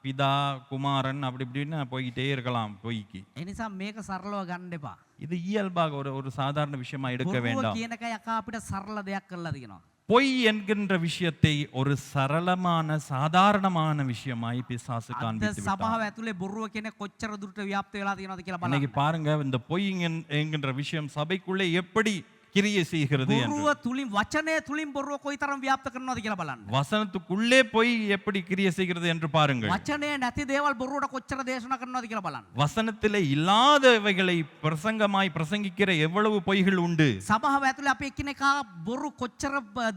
பிதா குமாரன் அப்படி இப்படின்னு போய்கிட்டே இருக்கலாம் பொய்க்கு. ඒ නිසා මේක සරලව ගන්න එපා. இது இயல்பாக ஒரு சாதாரண விஷயமா எடுக்க බොරුව வேண்டாம். කියන එක යකා අපිට සරල දෙයක් කරලා තියෙනවා. பொய் என்கின்ற விஷயத்தை ஒரு சரளமான சாதாரணமான விஷயமாய் பிசாசு අද காண்பித்து விட்டான். සභාව ඇතුලේ බොරුව කියන කොච්චර දුරට ව්‍යාප්ත වෙලා තියෙනවද කියලා இன்னைக்கு බලන්න. பாருங்க, இந்த பொய் என்கின்ற விஷயம் சபைக்குள்ளே எப்படி கிரியை செய்கிறது என்று. බොරුව තුලින් වචනය තුලින් බොරුව කොයිතරම් ව්‍යාප්ත කරනවද කියලා බලන්න. வசனத்துக்குள்ளே பொய் எப்படி கிரியை செய்கிறது என்று பாருங்கள். වචනය නැති දේවල් බොරුවට කොච්චර දේශනා කරනවද කියලා බලන්න. வசனத்திலே இல்லாதவைகளை பிரசங்கமாய் பிரசங்கிக்கிற எவ்வளவு பொய்கள் உண்டு. සභාව ඇතුලේ අපි එකිනෙකා බොරු කොච්චර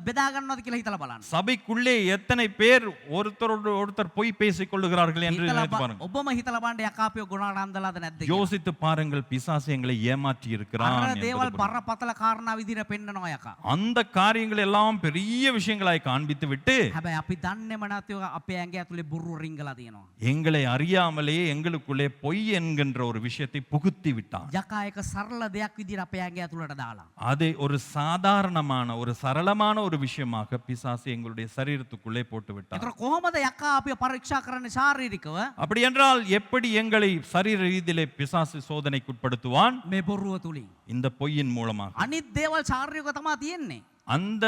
බෙදා ගන්නවද කියලා හිතලා බලන්න. சபைக்குள்ளே எத்தனை பேர் ஒருத்தரோடு ஒருத்தர் பொய் பேசிக் கொள்ளுகிறார்கள் என்று நினைத்து பாருங்கள். ඔබම හිතලා බලන්න යකා අපිව ගුණාට අන්දලාද නැද්ද කියලා. யோசித்து பாருங்கள், பிசாசு எங்களை ஏமாற்றி இருக்கிறான் අර என்பது දේවල් புரியும். බරපතල කාරණා විදිහට පෙන්නනවා යකා. அந்த காரியங்கள் எல்லாம் பெரிய விஷயங்களாய் காண்பித்து விட்டு හැබැයි අපි දන්නේම නැතිව අපේ ඇඟ ඇතුලේ බොරු රිංගලා තියෙනවා. எங்களை அறியாமலேயே எங்களுக்குள்ளே பொய் என்கின்ற ஒரு விஷயத்தை புகுத்தி விட்டான். යකා එක සරල දෙයක් විදිහට අපේ ඇඟ ඇතුලට දාලා. அதை ஒரு சாதாரணமான ஒரு சரளமான ஒரு விஷயமாக பிசாசு எங்களுடைய சரீரத்துக்குள்ளே போட்டு விட்டான். ඒතර කොහොමද යකා අපිව පරීක්ෂා කරන්නේ ශාරීරිකව? அப்படி என்றால் எப்படி எங்களை சரீர ரீதியிலே பிசாசு சோதனைக்குட்படுத்துவான்? මේ බොරුව තුලින්. இந்த பொய்யின் மூலமாக. අනිත් දේවල් ශාරීරිකව තමයි තියෙන්නේ. அந்த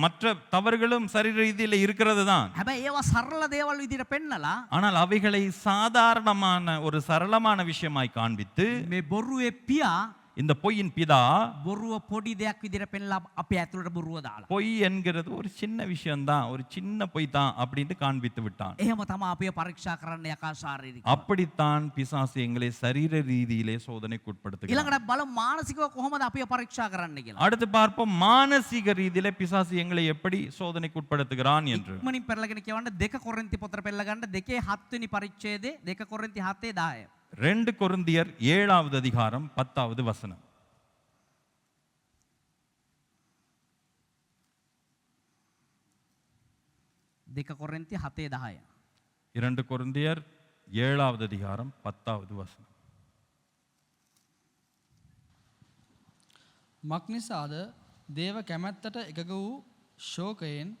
மற்ற தவறுகளும் சரீர ரீதியில இருக்கிறது தான். හැබැයි ඒවා සරල දේවල් විදිහට පෙන්නලා ஆனால் அவைகளை சாதாரணமான ஒரு சரளமான விஷயமாய் காண்பித்து මේ බොරුවේ පියා இந்த பொய்யின் பிதா බොරුව පොඩි දෙයක් විදිහට පෙන්ලා අපේ ඇතුළට බොරුව දාලා. பொய் என்கிறது ஒரு சின்ன விஷயம்தான், ஒரு சின்ன பொய் தான் அப்படின்ட்டு காண்பித்து விட்டான். එහෙම තමයි අපිව පරීක්ෂා කරන්න යකා ශාරීරික. அப்படித்தான் பிசாசு எங்களை சரீர ரீதியிலே சோதனைக்கு உட்படுத்துகிறான். ඊළඟට බලමු මානසිකව කොහොමද අපිව පරීක්ෂා කරන්න කියලා. அடுத்து பார்ப்போம் மானசீக ரீதியிலே பிசாசு எங்களை எப்படி சோதனைக்கு உட்படுத்துகிறான் என்று. ඉක්මනින් පෙරලගෙන කියවන්න 2 කොරින්ති පොතට පෙරලා ගන්න 2:7 වෙනි පරිච්ඡේදයේ 2 කොරින්ති 7:10. 2 கொரிந்தியர் 7வது அதிகாரம் 10வது வசனம். 2 කොරින්ති 7:10. 2 கொரிந்தியர் 7வது அதிகாரம் 10வது வசனம். මක්නිසාද දේව කැමැත්තට එකග වූ ශෝකයෙන්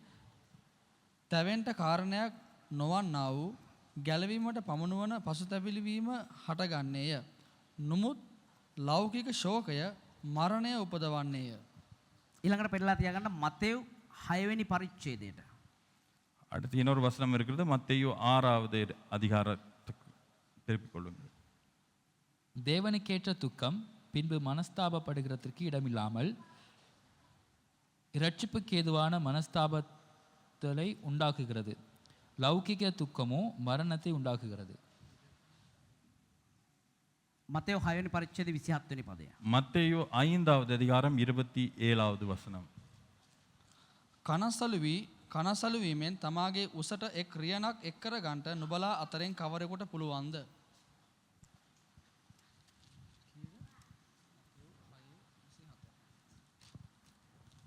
තැවෙන්ට කාරණයක් නොවන්නා වූ ගැලවීමට පමණුවන පසුතැවිලිවීම හටගන්නේය. නොමුත් ලෞකික ශෝකය මරණය උපදවන්නේය. ඊළඟට පෙරලා තියාගන්න මතෙව් 6 වෙනි පරිච්ඡේදයට. அடுத்து இன்னொரு வசனம் இருக்கிறது, மத்தேயு 6வது அதிகாரத்துக்கு திருப்பிக் கொள்ளுங்கள். தேவனுக்கேற்ற துக்கம் பின்பு மனஸ்தாபப்படுகிறதற்கு இடமில்லாமல் இரட்சிப்புக்கு ஏதுவான மனஸ்தாபத்தலை உண்டாக்குகிறது. லௌகிக துக்கமோ மரணத்தை உண்டாக்குகிறது. මතෙව් 6 වෙනි පරිච්ඡේදයේ 27 වෙනි පදය. மத்தேயு 5வது அதிகாரம் 27வது வசனம். කනසලු වීමෙන් තමාගේ උසට එක් රියනක් එක් කර ගන්නට නුබලා අතරින් කවරෙකුට පුළුවන්ද?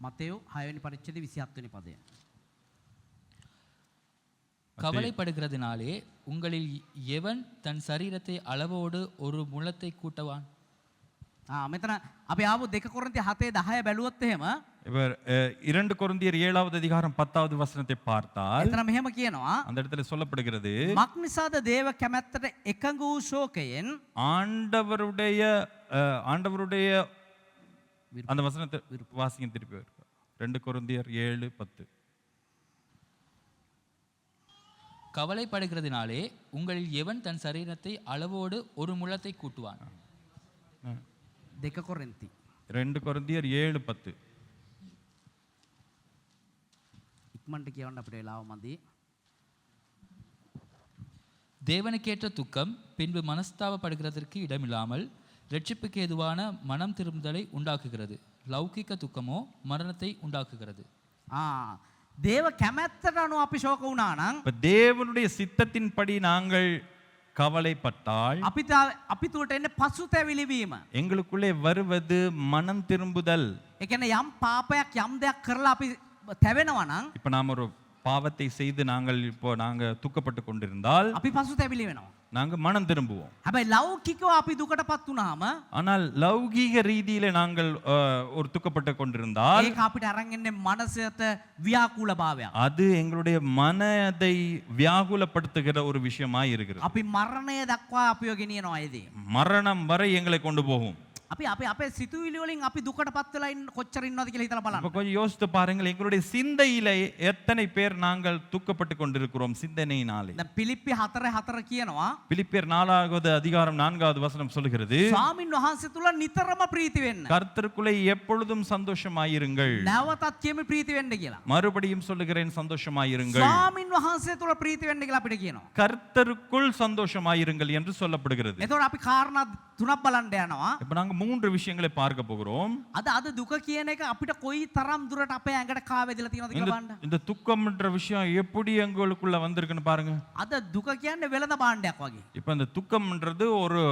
මතෙව් 6 වෙනි පරිච්ඡේදයේ 27 වෙනි පදය. கவலைப்படுகிறதினாலே உங்களில் எவன் தன் சரீரத்தை அளவோடு ஒரு முழத்தை கூட்டவான்? මෙතන අපි ආපු 2 කොරින්ති 7:10 බැලුවොත් එහෙම இவர் 2 கொரிந்தியர் 7வது அதிகாரம் 10வது வசனத்தை பார்த்தால் එතන මෙහෙම කියනවා அந்த இடத்துல சொல்லப்படுகிறது, මක්නිසාද දේව කැමැත්තට එකඟ වූ ශෝකයෙන් ஆண்டவருடைய அந்த வசனத்தை வாசிங்க திருப்பி 2 கொரிந்தியர் 7:10. கவலைப்படுகிறதினாலே உங்களில் எவன் தன் சரீரத்தை அளவோடு ஒரு முழத்தை கூட்டுவான்? 2 කොරින්ති 2 கொரிந்தியர் 7:10. ඉක්මනට කියවන්න අපිට වෙලාව මදි. தேவனுக்கேற்ற துக்கம் பின்பு மனஸ்தாபப்படுகிறதற்கு இடமில்லாமல் இரட்சிப்புக்கு ஏதுவான மனம் திரும்புதலை உண்டாக்குகிறது. லௌகிக துக்கமோ மரணத்தை உண்டாக்குகிறது. දේව කැමැත්තට අනුව අපි ශෝක වුණා නම් இப்ப தேவனுடைய சித்தத்தின்படி நாங்கள் கவலைப்பட்டால் අපි තුලට එන්නේ පසුතැවිලි වීම. எங்களுக்குள்ளே வருவது மனம் திரும்புதல். ඒ කියන්නේ යම් පාපයක් යම් දෙයක් කරලා අපි තැවෙනවා නම් இப்ப நாம் ஒரு பாவத்தை செய்து நாங்க துக்கப்பட்டு கொண்டிருந்தால் අපි පසුතැවිලි වෙනවා. நாங்க மனம் திரும்புவோம். හැබැයි ලෞකිකව අපි දුකටපත් වුණාම ஆனால் லௌகீக ரீதியிலே நாங்கள் ஒரு துக்கப்பட்டு கொண்டிருந்தால் ඒක අපිට අරන් එන්නේ මනසට ව්‍යාකූල භාවයක්. அது எங்களுடைய மனதை வியாகுலப்படுத்துகிற ஒரு விஷயமாய் இருக்கிறது. අපි මරණය දක්වා අපිව ගෙනියනවා ඒදී. மரணம் வரை எங்களை கொண்டு போகும். අපේ සිතුවිලි වලින් අපි දුකටපත් වෙලා කොච්චර ඉන්නවද කියලා හිතලා බලන්න. இப்ப கொஞ்சம் யோசித்து பாருங்கள், எங்களுடைய சிந்தையிலே எத்தனை பேர் நாங்கள் துக்கப்பட்டு கொண்டிருக்கிறோம் சிந்தனையினாலே. දැන් පිලිප්පි 4:4 කියනවා பிலிப்பியர் 4வது அதிகாரம் 4வது வசனம் சொல்லுகிறது, ස්වාමින් වහන්සේ තුල නිතරම ප්‍රීති වෙන්න. கர்த்தருக்குள்ளே எப்பொழுதும் சந்தோஷமாயிருங்கள். නැවතත් කියමු ප්‍රීති වෙන්න කියලා. மறுபடியும் சொல்லுகிறேன் சந்தோஷமாயிருங்கள். ස්වාමින් වහන්සේ තුල ප්‍රීති වෙන්න කියලා අපිට කියනවා. கர்த்தருக்குள் சந்தோஷமாயிருங்கள் என்று சொல்லப்படுகிறது. එතකොට අපි කාරණා තුනක් බලන්න යනවා. இப்ப நாங்க 3 விஷயங்களை பார்க்க போகிறோம். අද දුක කියන එක අපිට කොයි තරම් දුරට අපේ ඇඟට කාවැදිලා තියෙනවද කියලා බලන්න. இந்த துக்கம்ன்ற விஷயம் எப்படி எங்களுக்குள்ள வந்திருக்குன்னு பாருங்க. අද දුක කියන්නේ වෙළඳ භාණ්ඩයක් වගේ. இப்ப இந்த துக்கம்ன்றது ஒரு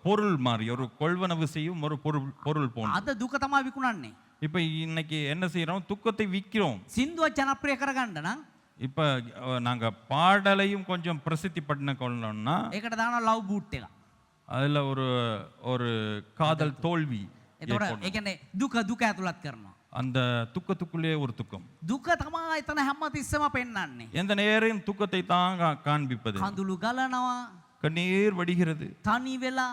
பொருள் மாதிரி, ஒரு கொள்வனவு செய்யும் ஒரு பொருள் போன்று. අද දුක තමයි විකුණන්නේ. இப்ப இன்னைக்கு என்ன செய்யறோம்? துக்கத்தை விக்கிறோம். සින්දුව ජනප්‍රිය කරගන්න නම් இப்ப நாங்க பாடலையும் கொஞ்சம் பிரசித்தி பண்ண கொள்ளணும்னா ඒකට දානවා ලව් බූට් එක. அதுல ஒரு காதல் தோல்வி. එතකොට ඒ කියන්නේ දුක ඇතුළත් කරනවා. அந்த துக்கத்துக்குள்ளே ஒரு துக்கம். දුක තමයි එතන හැමතිස්සෙම පෙන්වන්නේ. எந்த நேரம் துக்கத்தை தான் காண்பிப்பது. කඳුළු ගලනවා, கண்ணீர் வடிகிறது, තනි වෙලා,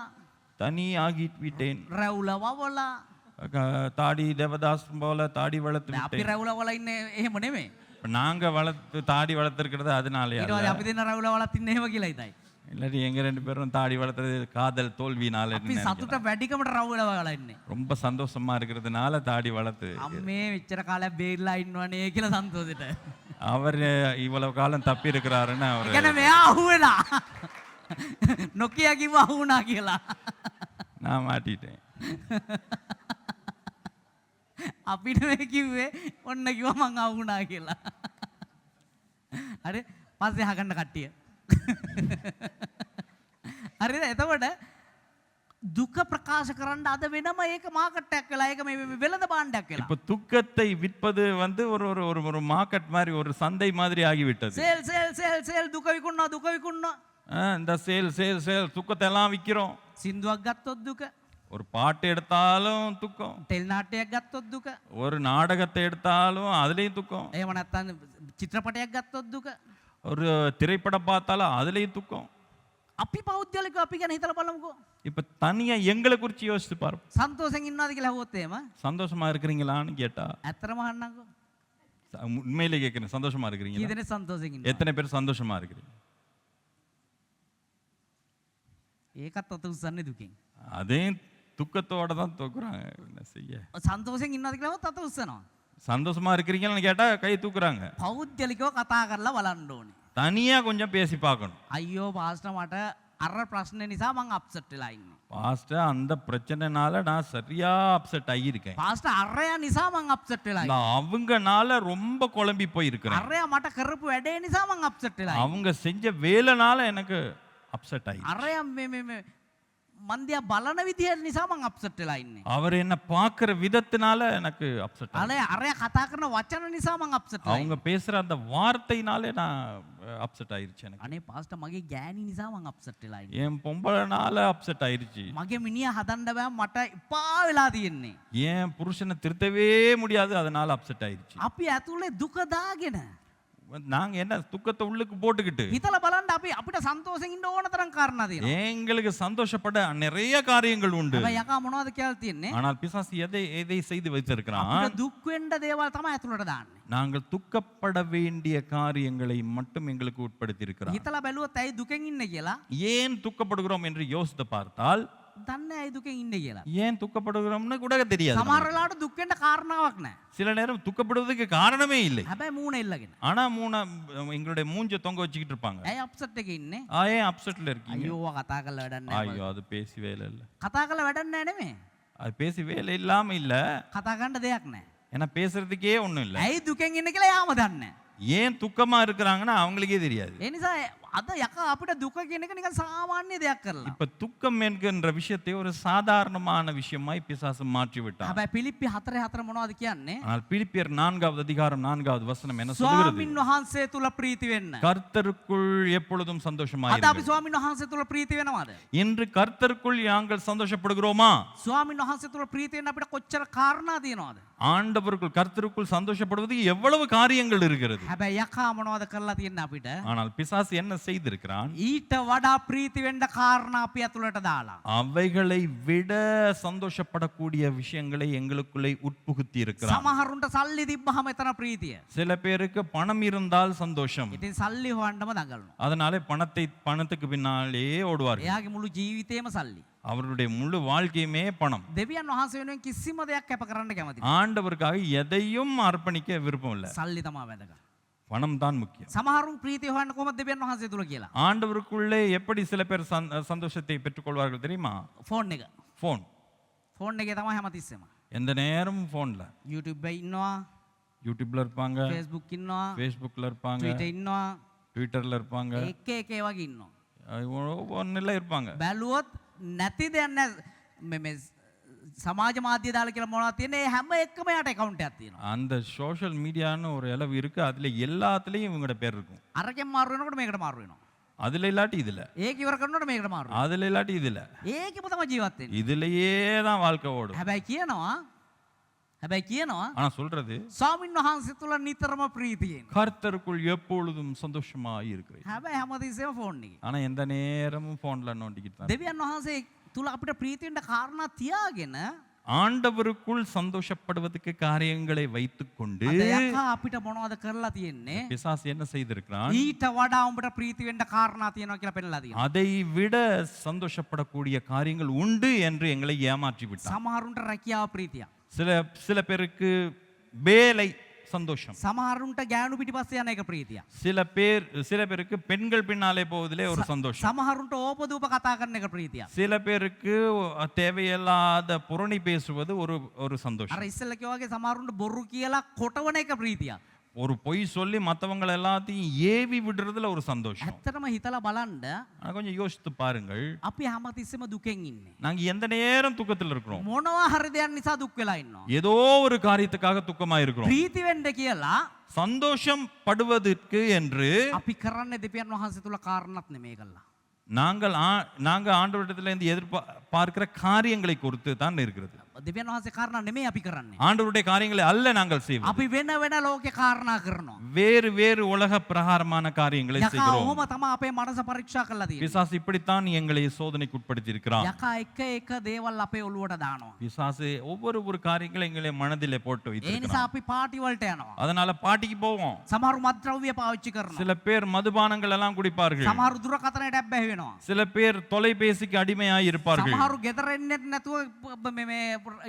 தனி ஆகி விட்டேன், රැවුල වවලා. தாடி தேவதாஸ் போல தாடி வளர்த்து අපි விட்டேன். රැවුල වල ඉන්නේ එහෙම නෙමෙයි. நாங்க தாடி வளர்த்திருக்கிறது அதனாலயா? ඊට පස්සේ අපි දෙන්න රැවුල වලත් ඉන්නේ එහෙම කියලා හිතයි. இல்லாட்டி எங்க 2 பேரும் தாடி வளர்த்தது காதல் தோல்வினால අපි සතුට වැඩිකමට රවුල වලා ඉන්නේ. ரொம்ப சந்தோஷமா இருக்கிறதுனால தாடி வளர்த்து අම්මේ මෙච්චර කාලයක් බේරිලා ඉන්නවනේ කියලා සන්තෝෂෙට. அவர் இவ்வளவு காலம் தப்பி இருக்கிறாருன்னு ඒ அவர் කියන්නේ මෙයා අහුවෙලා. නොකිය කිව්ව අහුණා කියලා. நான் மாட்டிட்டேன். අපිට මේ කිව්වේ ඔන්න කිව්වා මං අහුණා කියලා. හරි පස්සේ අහගන්න කට්ටිය. හරිද? එතකොට දුක ප්‍රකාශ කරන්න අද වෙනම ඒක මාකට් එකක් වෙලා ඒක මේ වෙළඳ භාණ්ඩයක් වෙලා. இப்ப துக்கத்தை விற்பது வந்து ஒரு ஒரு ஒரு ஒரு மார்க்கெட் மாதிரி ஒரு சந்தை மாதிரி ஆகிவிட்டது. සේල් දුක විකුණනවා. இந்த சேல் சேல் சேல் துக்கத்தை எல்லாம் விக்கிறோம். සින්දුවක් ගත්තොත් දුක. ஒரு பாட்டு எடுத்தாலும் துக்கம், ටෙල් නාට්‍යයක් ගත්තොත් දුක. ஒரு நாடகத்தை எடுத்தாலும் அதுலயும் துக்கம், එහෙම නැත්නම් චිත්‍රපටයක් ගත්තොත් දුක. ஒரு திரைப்படம் பார்த்தாலும் அதுலயும் துக்கம். අපි පෞද්ගලිකව අපි ගැන හිතලා බලමුකෝ. இப்ப தனியா எங்களை குறித்து யோசிச்சு பாருங்க. සන්තෝෂෙන් ඉන්නවද කියලා අහුවොත් එහෙම சந்தோஷமா இருக்கிறீங்களான்னு கேட்டா ඇත්තටම අහන්නම්කෝ. உண்மையிலே கேட்கிறேன், சந்தோஷமா කී இருக்கிறீங்களா? දෙනෙක් සන්තෝෂෙන් ඉන්නවද? எத்தனை பேர் சந்தோஷமா இருக்கிறீங்க? ඒකත් අත උස්සන්නේ දුකෙන්. அதே துக்கத்தோட தான் தூக்குறாங்க. என்ன செய்ய? සන්තෝෂෙන් ඉන්නවද කියලා අහුවොත් අත උස්සනවා. சந்தோஷமா இருக்கிறீங்கன்னு கேட்டா கை தூக்குறாங்க. පෞද්ගලිකව කතා කරලා බලන්න ඕනේ. தனியா கொஞ்சம் பேசி பார்க்கணும். අයියෝ පාස්ටර් මට අර ප්‍රශ්නේ නිසා මං අප්සෙට් වෙලා ඉන්නේ. பாஸ்டர் அந்த பிரச்சனைனால நான் சரியா அப்செட் ஆகியிருக்கேன். පාස්ටර් අරයා නිසා මං අප්සෙට් වෙලා ඉන්නේ. நான் அவங்கனால ரொம்ப குழம்பி போயிருக்கிறேன். අරයා මට කරපු වැඩේ නිසා මං අප්සෙට් වෙලා ඉන්නේ. அவங்க செஞ்ச வேலைனால எனக்கு அப்செட் ஆகி. අරයා මේ මන්දියා බලන විදිය නිසා මං අප්සෙට් වෙලා ඉන්නේ. அவர் என்ன பார்க்கிற விதத்தினால எனக்கு அப்செட் ஆகி. අරයා කතා කරන වචන නිසා මං අප්සෙට් වෙලා அவங்க பேசுற அந்த வார்த்தையினாலே நான் அப்செட் ஆயிருச்சு எனக்கு. අනේ පාස්ටර් මගේ ගෑණි නිසා මං අප්සෙට් වෙලා ඉන්නේ. என் பொம்பளைனால அப்செட் ஆயிருச்சு. මගේ මිනිහා හදන්න බෑ මට එපා වෙලා තියෙන්නේ. என் புருஷனை திருத்தவே முடியாது, அதனால அப்செட் ஆயிருச்சு. අපි ඇතුලේ දුක දාගෙන நாங்க என்ன துக்கத்தை உள்ளுக்கு போட்டுக்கிட்டு හිතලා බලන්න අපි අපිට සන්තෝෂෙන් ඉන්න ඕන තරම් කාරණා තියෙනවා. எங்களுக்கு சந்தோஷப்பட நிறைய காரியங்கள் உண்டு. හැබැයි යකා මොනවද කියලා තියෙන්නේ? ஆனால் பிசாசு எதை செய்து வைத்திருக்கிறான்? අපිට දුක් වෙන්න දේවල් තමයි ඇතුළට දාන්නේ. நாங்கள் துக்கப்பட வேண்டிய காரியங்களை மட்டும் எங்களுக்கு உட்படுத்தி இருக்கிறார். හිතලා බැලුවොත් ඇයි දුකෙන් ඉන්නේ කියලා ஏன் துக்கப்படுகிறோம் என்று யோசித்து பார்த்தால் දන්නේ ඇයි දුකෙන් ඉන්නේ කියලා. ஏன் துக்கப்படுகிறோம்னு கூட தெரியாது. සමහර වෙලාවට දුක් වෙන්න කාරණාවක් නැහැ. சில நேரம் துக்கப்படுவதற்கு காரணமே இல்லை. හැබැයි මූණ එල්ලගෙන. ஆனா எங்களுடைய மூஞ்ச தொங்க வச்சுக்கிட்டு இருப்பாங்க. ඇයි අප්සෙට් එකේ ඉන්නේ? ஏன் அப்செட்ல இருக்கீங்க? අයියෝ ඔවා කතා කරලා වැඩක් නැහැ. ஐயோ அது பேசி வேலை இல்லை. කතා කරලා වැඩක් නැහැ නෙමෙයි. அது பேசி வேலை இல்லாம இல்ல. කතා කරන්න දෙයක් නැහැ. ஏன்னா பேசுறதுக்கே ஒண்ணும் இல்லை. ඇයි දුකෙන් ඉන්නේ කියලා යාම දන්නේ නැහැ. ஏன் துக்கமா இருக்கிறாங்கன்னா அவங்களுக்கே தெரியாது. ඒ නිසා අද යකා අපිට දුක කියන එක නිකන් සාමාන්‍ය දෙයක් කරලා. இப்ப துக்கம் என்கின்ற விஷயத்தை ஒரு சாதாரணமான விஷயமாய் பிசாசு மாற்றி விட்டான். හැබැයි පිලිප්පි 4:4 මොනවද කියන්නේ? ஆனால் பிலிப்பியர் 4வது அதிகாரம் 4வது வசனம் என்ன சொல்கிறது? ස්වාමින් වහන්සේ තුල ප්‍රීති වෙන්න. கர்த்தருக்குள் எப்பொழுதும் අද අපි சந்தோஷமாயிருங்கள். ස්වාමින් වහන්සේ තුල ප්‍රීති වෙනවද? இன்று கர்த்தருக்குள் நாங்கள் சந்தோஷப்படுகிறோமா? ස්වාමින් වහන්සේ තුල ප්‍රීති වෙන්න අපිට කොච්චර කාරණා තියෙනවද? ஆண்டவருக்குள் கர்த்தருக்குள் சந்தோஷப்படுவது எவ்வளவு காரியங்கள் இருக்கிறது. හැබැයි යකා මොනවද කරලා තියෙන්නේ අපිට? ஆனால் பிசாசு என்ன செய்திருக்கிறான்? ඊට වඩා ප්‍රීති වෙන්න කාරණා අපි ඇතුළට දාලා. அவைகளை விட சந்தோஷப்படக்கூடிய விஷயங்களை எங்களுக்குள்ளே உட்புகுத்தி இருக்கிறான். සමහරුන්ට සල්ලි තිබ්බහම එතන ප්‍රීතිය. சில பேருக்கு பணம் இருந்தால் சந்தோஷம். ඉතින් සල්ලි හොයන්නම දඟලනවා. அதனாலே பணத்துக்கு பின்னாலே ஓடுவார்கள். එයාගේ මුළු ජීවිතේම සල්ලි. அவருடைய முழு வாழ்க்கையுமே பணம். දෙවියන් වහන්සේ වෙනුවෙන් කිසිම දෙයක් කැප කරන්න කැමති. ஆண்டவருக்காக எதையும் அர்ப்பணிக்க விருப்பம் இல்லை. සල්ලි තමයි වැදගත්. பணம் தான் முக்கியம். සමහරුන් ප්‍රීතිය හොයන්න කොහොමද දෙවියන් වහන්සේ තුල කියලා? ஆண்டவருக்குள்ளே எப்படி சில பேர் சந்தோஷத்தை பெற்றுக்கொள்வார்கள் தெரியுமா? ෆෝන් එක. ஃபோன் එකේ තමයි හැමතිස්සෙම. எந்த நேரமும் ஃபோன்ல. YouTube එකේ ඉන්නවා, யூடியூப்ல இருப்பாங்க, Facebook ඉන්නවා, ஃபேஸ்புக்ல இருப்பாங்க, Twitter ඉන්නවා, ட்விட்டர்ல இருப்பாங்க, එක එක ඒ වගේ ඉන්නවා. ஒன்னுல இருப்பாங்க. බැලුවොත් නැති දෙයක් නැහැ. මේ සමාජ මාධ්‍ය දාලා කියලා මොනවද තියෙන්නේ? ඒ හැම එකම යට account එකක් තියෙනවා. அந்த சோஷியல் மீடியான்னு ஒரு அளவு இருக்கு. அதுல எல்லாத்துலயும் இவங்களோட பேர் இருக்கும். අරකින් මාරු වෙනකොට මේකට මාරු වෙනවා. அதுல இல்லாட்டி இதுல, ඒක ඉවර කරනකොට මේකට මාරු වෙනවා. அதுல இல்லாட்டி இதுல, ඒකෙම තමයි ජීවත් වෙන්නේ. இதுலயே தான் வாழ்க்கை ஓடும். හැබැයි කියනවා ஆனா சொல்றது ස්වාමින් වහන්සේ තුල නිතරම ප්‍රීතියෙන්. கர்த்தருக்குள் எப்பொழுதும் சந்தோஷமாய் இருக்கிறேன். හැබැයි හැමතිස්සෙම ෆෝන් එකේ. ஆனா எந்த நேரமும் போன்ல நோண்டிக்கிட்டு தான். දෙවියන් වහන්සේ තුල අපිට ප්‍රීතියෙන්ද කාරණා තියාගෙන ஆண்டவருக்குள் சந்தோஷப்படுவதற்கு காரியங்களை வைத்துக்கொண்டு අද යකා අපිට මොනවද කරලා තියෙන්නේ? பிசாசு என்ன செய்திருக்கிறான்? ඊට වඩා උඹට ප්‍රීති වෙන්න කාරණා තියෙනවා කියලා පෙන්නලා තියෙනවා. அதை விட சந்தோஷப்படக்கூடிய காரியங்கள் உண்டு என்று எங்களை ஏமாற்றி விட்டான். සමහරුන්ට රැකියාව ප්‍රීතිය. சில பேருக்கு வேலை சந்தோஷம், සමහරුන්ට ගෑනු පිටිපස්සේ යන එක ප්‍රීතිය. சில பேருக்கு பெண்கள் பின்னாலே போவதிலே ஒரு சந்தோஷம், සමහරුන්ට ඕපදූප කතා කරන එක ප්‍රීතිය. சில பேருக்கு தேவையில்லாத புரணி பேசுவது ஒரு අර சந்தோஷம், ඉස්සෙල්ලා කිව්වා වගේ සමහරුන්ට බොරු කියලා කොටවන එක ප්‍රීතිය. ஒரு பொய் சொல்லி மற்றவங்களை எல்லாத்தையும் ஏவி விடுறதுல ஒரு சந்தோஷம். ඇත්තටම හිතලා බලන්න ஆனா கொஞ்சம் யோசித்து பாருங்கள், අපි හැමතිස්සෙම දුකෙන් ඉන්නේ. நாங்க எந்த நேரம் துக்கத்தில் இருக்கிறோம், මොනවා හරි දෙයක් නිසා දුක් වෙලා ඉන්නවා. ஏதோ ஒரு காரியத்துக்காக துக்கமா இருக்கிறோம். ප්‍රීති වෙන්න කියලා சந்தோஷம் படுவதற்கு என்று අපි කරන්නේ දෙවියන් වහන්සේ තුල කාරණාවක් නෙමෙයි කළා. நாங்க ஆண்டவரிடத்துல இருந்து எதிர்பார்க்கிற காரியங்களை குறித்து தான் இருக்கிறது. දෙවියන් වහන්සේ කාරණා නෙමෙයි අපි කරන්නේ. ஆண்டவருடைய காரியங்களை அல்ல நாங்கள் செய்வோம், අපි වෙන වෙන ලෝකේ කාරණා කරනවා. வேறு வேறு உலக பிரகாரமான காரியங்களை යකා செய்கிறோம். ඔහොම තමයි අපේ මනස පරීක්ෂා කරලා තියෙන්නේ. பிசாசு இப்படித்தான் எங்களை சோதனைக்கு உட்படுத்தி இருக்கிறான். යකා එක එක දේවල් අපේ ඔළුවට දානවා. பிசாசு ஒவ்வொரு காரியங்களை எங்களை மனதிலே போட்டு ඒ නිසා வைத்திருக்கிறான். අපි පාටි වලට යනවා. அதனால பாட்டிக்கு போவோம். සමහරු මත්ද්‍රව්‍ය පාවිච්චි කරනවා. சில பேர் மதுபானங்கள் எல்லாம் குடிப்பார்கள், සමහරු දුරකථනයට ඇබ්බැහි වෙනවා. சில பேர் தொலைபேசிக்கு அடிமையாய் இருப்பார்கள், සමහරු ගෙදර එන්නේ නැතුව මේ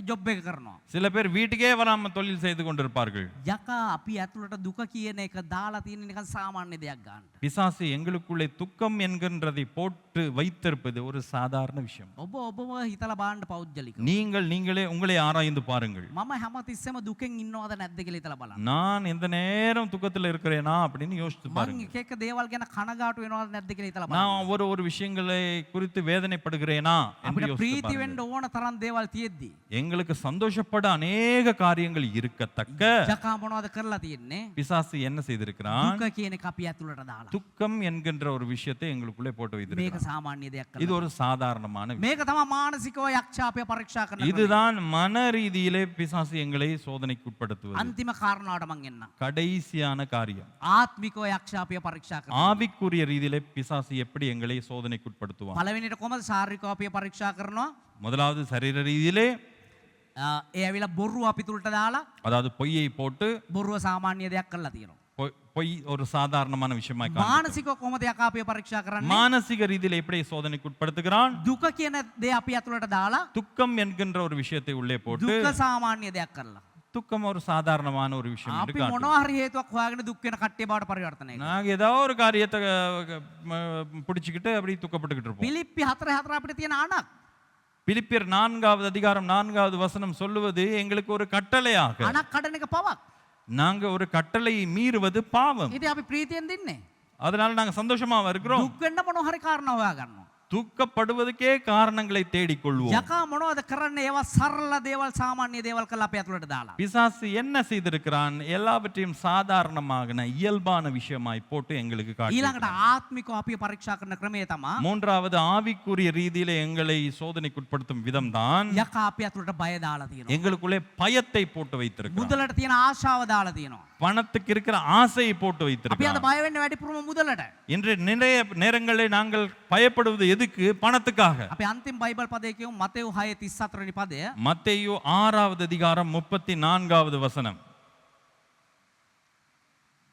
ජොබ් එක කරනවා. சில பேர் வீட்டுக்கே வராம தொழில் செய்து கொண்டிருப்பார்கள். යකා අපි ඇතුළට දුක කියන එක දාලා තියෙන නිකන් සාමාන්‍ය දෙයක් ගන්න. பிசாசு எங்களுக்குள்ளே துக்கம் என்கின்றதை போட்டு வைத்திருப்பது ஒரு சாதாரண விஷயம். ඔබව හිතලා බලන්න පෞද්ගලිකව. நீங்களே உங்களை ஆராய்ந்து பாருங்கள். මම හැමතිස්සෙම දුකෙන් ඉන්නවද නැද්ද කියලා හිතලා බලන්න. நான் எந்த நேரம் துக்கத்தில் இருக்கிறேனா அப்படின்னு யோசித்து මං பாருங்க. එක එක දේවල් ගැන කනගාටු වෙනවද නැද්ද කියලා හිතලා බලන්න. நான் ஒரு விஷயங்களை குறித்து வேதனைப்படுகிறேனா என்று අපිට யோசித்து ප්‍රීති பாருங்க. වෙන්න ඕන තරම් දේවල් තියෙද්දි எங்களுக்கு சந்தோஷப்பட அநேக காரியங்கள் இருக்கத்தக்க යකා මොනවද කරලා තියෙන්නේ? பிசாசு என்ன செய்திருக்கிறான்? දුක කියන එක අපි ඇතුළට දාලා. துக்கம் என்கின்ற ஒரு விஷயத்தை எங்களுக்குள்ளே போட்டு මේක வைத்திருக்கிறான். සාමාන්‍ය දෙයක් இது කරලා. ஒரு சாதாரணமான விஷயம். මේක තමයි මානසිකව යක්ෂයා අපේ පරීක්ෂා කරන ක්‍රමය. இதுதான் மன ரீதியிலே பிசாசு எங்களை சோதனைக்கு உட்படுத்துவது. අන්තිම කාරණාවට මං එන්නම්. கடைசியான காரியம், ආත්මිකව යක්ෂයා අපේ පරීක්ෂා කරනවා. ஆவிக்குரிய ரீதியிலே பிசாசு எப்படி எங்களை சோதனைக்கு உட்படுத்துவான்? පළවෙනිට කොහමද ශාරීරිකව අපේ පරීක්ෂා කරනවා? முதலாவது சரீர ரீதியிலே, ඒ ඇවිල්ලා බොරුව අපි තුලට දාලා அதாவது பொய்யை போட்டு, බොරුව සාමාන්‍ය දෙයක් කරලා තියෙනවා. பொய் ஒரு சாதாரணமான விஷயமாய் காண்பிக்கும். මානසිකව කොහොමද යකා අපේ පරීක්ෂා කරන්නේ? மானசீக ரீதியில எப்படி சோதனைக்கு உட்படுத்துகிறான்? දුක කියන දේ අපි ඇතුළට දාලා துக்கம் என்கின்ற ஒரு விஷயத்தை உள்ளே போட்டு, දුක සාමාන්‍ය දෙයක් කරලා. துக்கம் ஒரு சாதாரணமான ஒரு விஷயம் என்று අපි காட்டுகிறான். මොනවා හරි හේතුවක් හොයාගෙන දුක් වෙන කට්ටිය බවට පරිවර්තනය කරනවා. நாங்க ஏதோ ஒரு காரியத்தை பிடிச்சுக்கிட்டு அப்படி துக்கப்பட்டுக்கிட்டு இருப்போம். පිලිප්පි 4:4 අපිට තියෙන අණක්. பிலிப்பியர் 4வது அதிகாரம் 4வது வசனம் சொல்லுவது எங்களுக்கு ஒரு கட்டளையாக, අණක් කඩන එක පවක්. நாங்க ஒரு கட்டளையை மீறுவது பாவம். ඉතින් අපි ප්‍රීතියෙන් දින්නේ. அதனால நாங்க சந்தோஷமா இருக்கிறோம். දුක් වෙන්න මොනවා හරි කාරණා හොයා ගන්නවා. துக்கப்படுவதற்கே காரணங்களை தேடிக்கொள்வோம். යකා මොනවද කරන්නේ? ඒවා සරල දේවල් සාමාන්‍ය දේවල් කරලා අපේ ඇතුළට දාලා. பிசாசு என்ன செய்திருக்கிறான்? எல்லாவற்றையும் சாதாரணமாக இயல்பான விஷயமாய் போட்டு எங்களுக்கு ඊළඟට காட்டுகிறான். ආත්මිකව අපි පරීක්ෂා කරන ක්‍රමය තමයි மூன்றாவது ஆவிக்குரிய ரீதியில எங்களை சோதனைக்குட்படுத்தும் விதம்தான் යකා අපි ඇතුළට බය දාලා තියෙනවා. எங்களுக்குள்ளே பயத்தை போட்டு வைத்திருக்கிறான். මුදලට තියෙන ආශාව දාලා තියෙනවා. பணத்துக்கு இருக்கிற ஆசையை போட்டு අපි අද வைத்திருக்கிறான். බය වෙන්නේ වැඩිපුරම මුදලට. இன்று நிறைய நேரங்களில் நாங்கள் பயப்படுவது எதுக்கு? பணத்துக்காக. අපි අන්තිම බයිබල් පදයේ කියමු මතෙව් 6:34 වෙනි පදය. மத்தேயு 6வது அதிகாரம் 34வது வசனம்.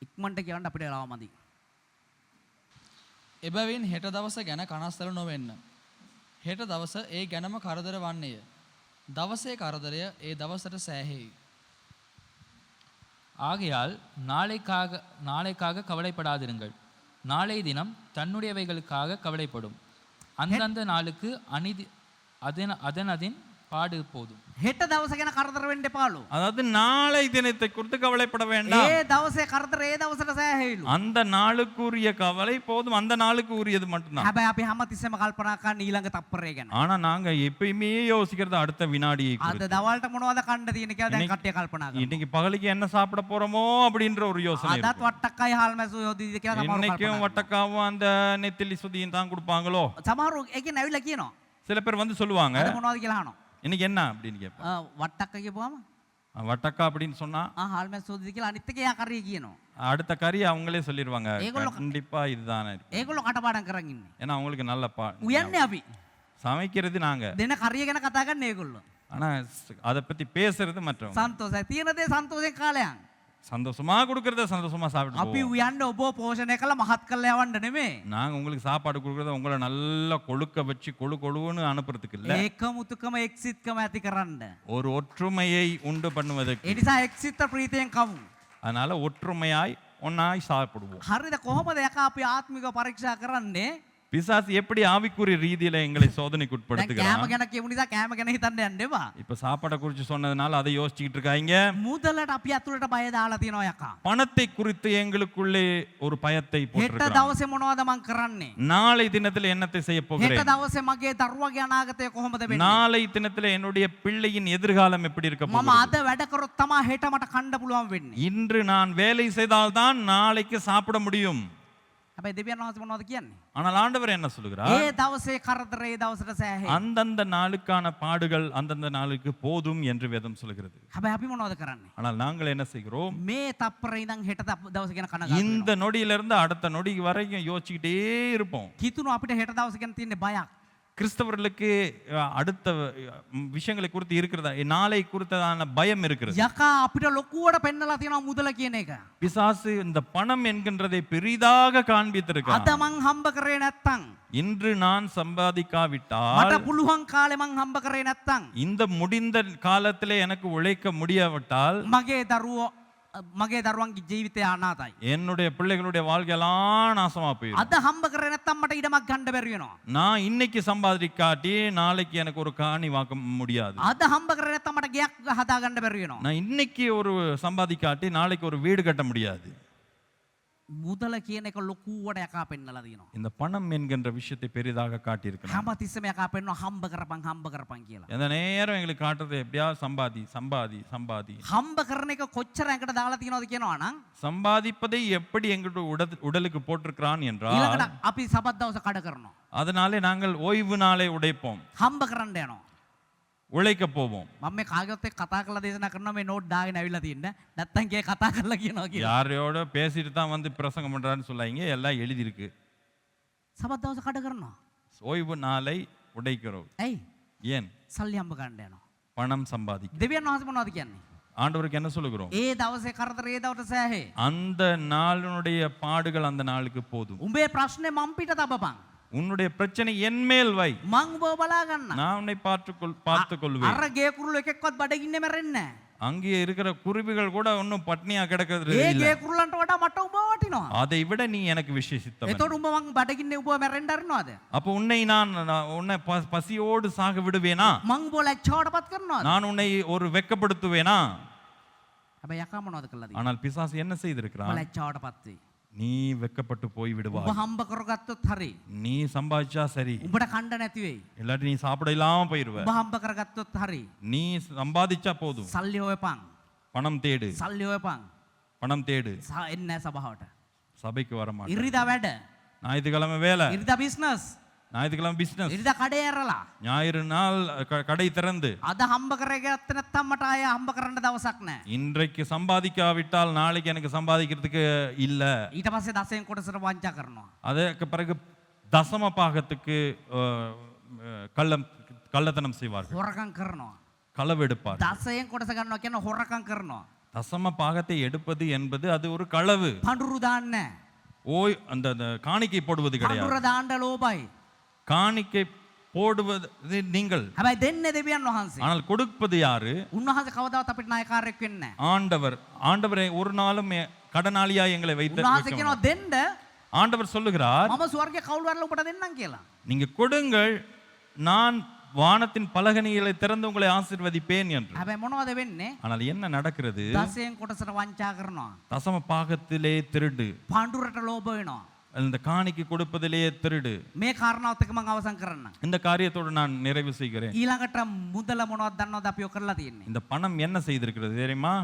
ඉක්මනට කියවන්න අපිට වෙලාව මදි. එබැවින් හෙට දවස ගැන කනස්සල නොවෙන්න. හෙට දවස ඒ ගැනම කරදර වන්නේය. දවසේ කරදරය ඒ දවසට සෑහෙයි. ஆகையால் நாளைக்காக கவலைப்படாதிருங்கள். நாளை தினம் தன்னுடையவைகளுக்காக கவலைப்படும். அந்தந்த நாளுக்கு அதன் பாடு போதும். හෙට දවස ගැන කරදර වෙන්න එපාලු. அதாவது நாளை தினத்தை குறித்து கவலைப்பட வேண்டாம். ඒ දවසේ කරදර ඒ දවසට සෑහෙයිලු. அந்த நாளுக்குரிய கவலை போதும், அந்த நாளுக்கு உரியது மட்டும்தான். හැබැයි අපි හැමතිස්සෙම කල්පනා කරන ඊළඟ තප්පරය ගැන. ஆனா நாங்க எப்பயுமே யோசிக்கிறது அடுத்த வினாடியை අද குறித்து. දවල්ට මොනවද කන්න තියෙන කියලා දැන් කට්ටිය කල්පනා කරනවා. இன்னைக்கு பகலுக்கு என்ன சாப்பிட போறோமோ அப்படின்ற ஒரு யோசனை අදත් இருக்கும். වට්ටක්කයි හාල් මැසු යොදීද කියලා සමහරව இன்னைக்கும் කල්පනා කරනවා. வட்டக்காவும் அந்த நெத்திலி சுதியும் தான் கொடுப்பாங்களோ? සමහරව ඒකෙන් ඇවිල්ලා කියනවා. சில பேர் வந்து சொல்லுவாங்க, අද මොනවද කියලා අහනවා. இன்னைக்கு என்ன அப்படின்னு கேட்பாங்க. වට්ටක්ක කියපුවාම வட்டக்கா அப்படின்னு சொன்னா හාල් මැසු යොදීද කියලා අනිත් එක එයා කරේ කියනවා. அடுத்த கறி அவங்களே சொல்லிடுவாங்க, ஏகோலோ- கண்டிப்பா இதுதானே இருக்கும். ඒගොල්ලෝ කටපාඩම් කරන් ඉන්නේ. ஏன்னா அவங்களுக்கு நல்ல උයන්නේ අපි. சமைக்கிறது நாங்க. දෙන කරිය ගැන කතා කරන්නේ ඒගොල්ලෝ. ஆனா அதை பத்தி பேசுறது மற்றவங்க. සන්තෝසයි. තියෙන දේ සන්තෝෂයෙන් කාලයක්. சந்தோஷமா கொடுக்கறத சந்தோஷமா சாப்பிட்டு අපි போவோம். උයන්න ඔබ පෝෂණය කළ මහත් කළ යවන්න නෙමේ. நாங்க உங்களுக்கு சாப்பாடு கொடுக்கறத உங்களை நல்லா கொழுக்க வச்சு கொழுன்னு அனுப்புறதுக்கு இல்ல, ඒකමුතුකම එක්සිත්කම ඇති කරන්න. ஒரு ஒற்றுமையை உண்டு பண்ணுவதற்கு. ඒ නිසා එක්සිත්ත ප්‍රීතියෙන් කමු. அதனால ஒற்றுமையாய் ஒன்னாய் சாப்பிடுவோம். හරිද කොහොමද යකා අපි ආත්මික පරීක්ෂා කරන්නේ? பிசாசு எப்படி ஆவிக்குரிய ரீதியில எங்களை சோதனைக்கு දැන් உட்படுத்துகிறான்? කෑම ගැන කියමු නිසා කෑම ගැන හිතන්න යන්න එපා. இப்ப சாப்பாடை குறித்து சொன்னதுனால அதை யோசிச்சுக்கிட்டு இருக்காங்க. මුදලට අපි අතුලට බය දාලා තියෙනවා යකා. பணத்தை குறித்து எங்களுக்குள்ளே ஒரு பயத்தை හෙට போட்டிருக்கிறான். දවසේ මොනවද මං කරන්නේ? நாளை தினத்துல என்னத்தை செய்ய හෙට போகிறேன்? දවසේ මගේ දරුවගේ අනාගතය කොහොමද වෙන්නේ? நாளை தினத்துல என்னுடைய பிள்ளையின் எதிர்காலம் எப்படி இருக்க මම போகிறது? අද වැඩ කරොත් තමයි හෙට මට කන්න පුළුවන් වෙන්නේ. இன்று நான் வேலை செய்தால்தான் நாளைக்கு சாப்பிட முடியும். හැබැයි දෙවියන් වහන්සේ මොනවද කියන්නේ? ஆனால் ஆண்டவர் என்ன சொல்லுகிறார்? ඒ දවසේ කරදරේ දවසට සෑහේ. அந்தந்த நாளுக்கான பாடுகள் அந்தந்த நாளுக்கு போதும் என்று வேதம் சொல்கிறது. හැබැයි අපි මොනවද කරන්නේ? ஆனால் நாங்கள் என்ன செய்கிறோம்? මේ තප්පරේ ඉඳන් හෙට දවස ගැන කනගාටු இந்த நொடியிலிருந்து அடுத்த நொடி வரைக்கும் யோசிச்சுக்கிட்டே இருப்போம். කිතුණු අපිට හෙට දවස ගැන තියෙන බයක්. கிறிஸ்தவர்களுக்கு அடுத்த விஷயங்களை குறித்து இருக்கிறதா, நாளை குறித்ததான பயம் இருக்கிறது. යකා අපිට ලොකුවට පෙන්නලා තියෙනවා මුදල කියන එක. பிசாசு இந்த பணம் என்கின்றதை பெரிதாக අද காண்பித்திருக்கிறான். මං හම්බ කරේ නැත්තම් இன்று நான் මට சம்பாதிக்காவிட்டால், පුළුවන් කාලේ මං හම්බ කරේ නැත්තම් இந்த முடிந்த காலத்திலே எனக்கு உழைக்க முடியாவிட்டால் මගේ දරුවන්ගේ ජීවිතය අනාතයි. என்னுடைய பிள்ளைகளுடைய வாழ்க்கையெல்லாம் நாசமா போயிடும். අද හම්බ කරේ නැත්තම් මට ඉඩමක් ගන්න බැරි වෙනවා. நான் இன்னைக்கு சம்பாதிக்காட்டி நாளைக்கு எனக்கு ஒரு காணி வாங்க முடியாது. අද හම්බ කරේ නැත්තම් මට ගෙයක් හදා ගන්න බැරි වෙනවා. நான் இன்னைக்கு ஒரு சம்பாதிக்காட்டி நாளைக்கு ஒரு வீடு கட்ட முடியாது. මුදල කියන එක ලොකුවට යකා පෙන්නලා තියෙනවා. இந்த பணம் என்கின்ற விஷயத்தை பெரிதாக காட்டியிருக்கிறான். හැම තිස්සෙම යකා පෙන්නනවා හම්බ කරපන් කියලා. எந்த நேரம் எங்களுக்கு காட்டுறது எப்படியா சம்பாதி சம்பாதி சம்பாதி. හම්බ කරන එක කොච්චර ඇඟට දාලා තියෙනවද කියනවා නම් சம்பாதிப்பதை எப்படி எங்களுடைய உடலுக்கு போட்டிருக்கிறான் என்றால், ඊළඟට අපි සබත් දවස කඩ කරනවා. அதனாலே நாங்கள் ஓய்வு நாளை உடைப்போம், හම්බ කරන්න යනවා. உழைக்க போவோம். මම මේ කාගේවත් එක්ක කතා කරලා දේශනා කරනවා මේ නෝට් දාගෙන ඇවිල්ලා තින්න. නැත්තම් කේ කතා කරලා කියනවා කියලා. யாரையோட பேசிட்டு தான் வந்து பிரசங்கம் பண்றான்னு சொல்லாங்க, எல்லாம் எழுதி இருக்கு. සබත් දවස කඩ කරනවා. ஓய்வு நாளை உடைக்கிறோம். ඇයි? ஏன்? සල්ලි හම්බ කරන්න යනවා. பணம் சம்பாதிக்க. දෙවියන් වහන්සේ මොනවද කියන්නේ? ஆண்டவருக்கு என்ன சொல்லுகிறோம்? ඒ දවසේ කරදර ඒ දවසට සෑහේ. அந்த நாளினுடைய பாடுகள் அந்த நாளுக்கு போதும். උඹේ ප්‍රශ්නේ මම් පිට තබපන්. உன்னுடைய பிரச்சனை என் மேல் வை, මං ඔබව බලා ගන්න. நான் உன்னை பார்த்துக் கொள்வேன். අර ගේ කුරුල්ල එකෙක්වත් බඩගින්නේ මැරෙන්නේ නැහැ. அங்கே இருக்கிற குருவிகள் கூட ஒன்னும் பட்னியா கிடக்கிறது ඒ இல்ல. ගේ කුරුල්ලන්ට වඩා මට උඹ වටිනවා. அதை விட நீ எனக்கு விசேஷித்தவன். එතකොට උඹ මං බඩගින්නේ උඹව මැරෙන්න අරිනවද? அப்ப உன்னை நான் உன்னை பசியோடு சாக விடுவேனா? මං උඹව ලැජ්ජාවටපත් කරනවද? நான் உன்னை ஒரு வெட்கப்படுத்துவேனா? හැබැයි යකා මොනවද කළාද? ஆனால் பிசாசு என்ன උඹ செய்திருக்கிறான்? ලැජ්ජාවටපත් වෙයි. நீ வெட்கப்பட்டு போய் උඹ விடுவாய். හම්බ කරගත්තොත් හරි. நீ சம்பாதிச்சா சரி, උඹට කණ්ඩ නැති වෙයි. இல்லாட்டி நீ சாப்பிட இல்லாம போயிருவ. උඹ හම්බ කරගත්තොත් හරි. நீ சம்பாதிச்சா போதும். සල්ලි හොයපන්. பணம் தேடு, සල්ලි හොයපන්. பணம் தேடு. එන්නේ නැහැ සභාවට. சபைக்கு வர மாட்டேன். ඉරිදා වැඩ. ஞாயிற்றுக்கிழமை வேலை, ඉරිදා බිස්නස්. ஞாயிற்றுக்கிழமை பிசினஸ், ඉරිදා කඩේ ඇරලා. ஞாயிறு நாள் கடை திறந்து. අද හම්බ කරගත්තේ නැත්තම් මට ආය හම්බ කරන්න දවසක් නැහැ. இன்றைக்கு சம்பாதிக்காவிட்டால் நாளைக்கு எனக்கு சம்பாதிக்கிறதுக்கு இல்ல. ඊට පස්සේ දසයෙන් කොටසට වංචා කරනවා. அதற்கு பிறகு தசம பாகத்துக்கு கள்ளத்தனம் செய்வார்கள், හොරකම් කරනවා. களவெடுப்பார். දසයෙන් කොටස ගන්නවා කියන හොරකම් කරනවා. தசம பாகத்தை எடுப்பது என்பது அது ஒரு களவு. පඳුරු දාන්නේ නැහැ. அந்த காணிக்கை போடுவது கிடையாது. පඳුර දාන්න ලෝභයි. காணிக்கை போடுவது நீங்கள், හැබැයි දෙන්නේ දෙවියන් වහන්සේ. ஆனால் கொடுப்பது யாரு? උන්වහන්සේ කවදාවත් අපිට නායකාරයෙක් වෙන්නේ නැහැ. ஆண்டவர். ஆண்டவரை ஒரு நாளும் கடனாளியா எங்களை வைத்து උන්වහන්සේ කියනවා දෙන්න ஆண்டவர் சொல்லுகிறார், මම ස්වර්ගයේ කවුළු වරලා ඔබට දෙන්නම් කියලා. நீங்க கொடுங்கள், நான் வானத்தின் பலகணிகளை திறந்து உங்களை ஆசீர்வதிப்பேன் என்று. හැබැයි මොනවද වෙන්නේ? ஆனால் என்ன நடக்கிறது? දසයෙන් කොටසට වංචා කරනවා. தசம பாகத்திலே திருடு, පඳුරට ලෝභ වෙනවා. இந்த காணிக்கை கொடுப்பதிலேயே திருடு. මේ කාරණාවත් එක්ක මම අවසන් කරන්න. இந்த காரியத்தோடு நான் நிறைவு செய்கிறேன். ඊළඟට මුදල මොනවද දන්නවද අපි ඔය කරලා තියෙන්නේ? இந்த பணம் என்ன செய்திருக்கிறது தெரியுமா?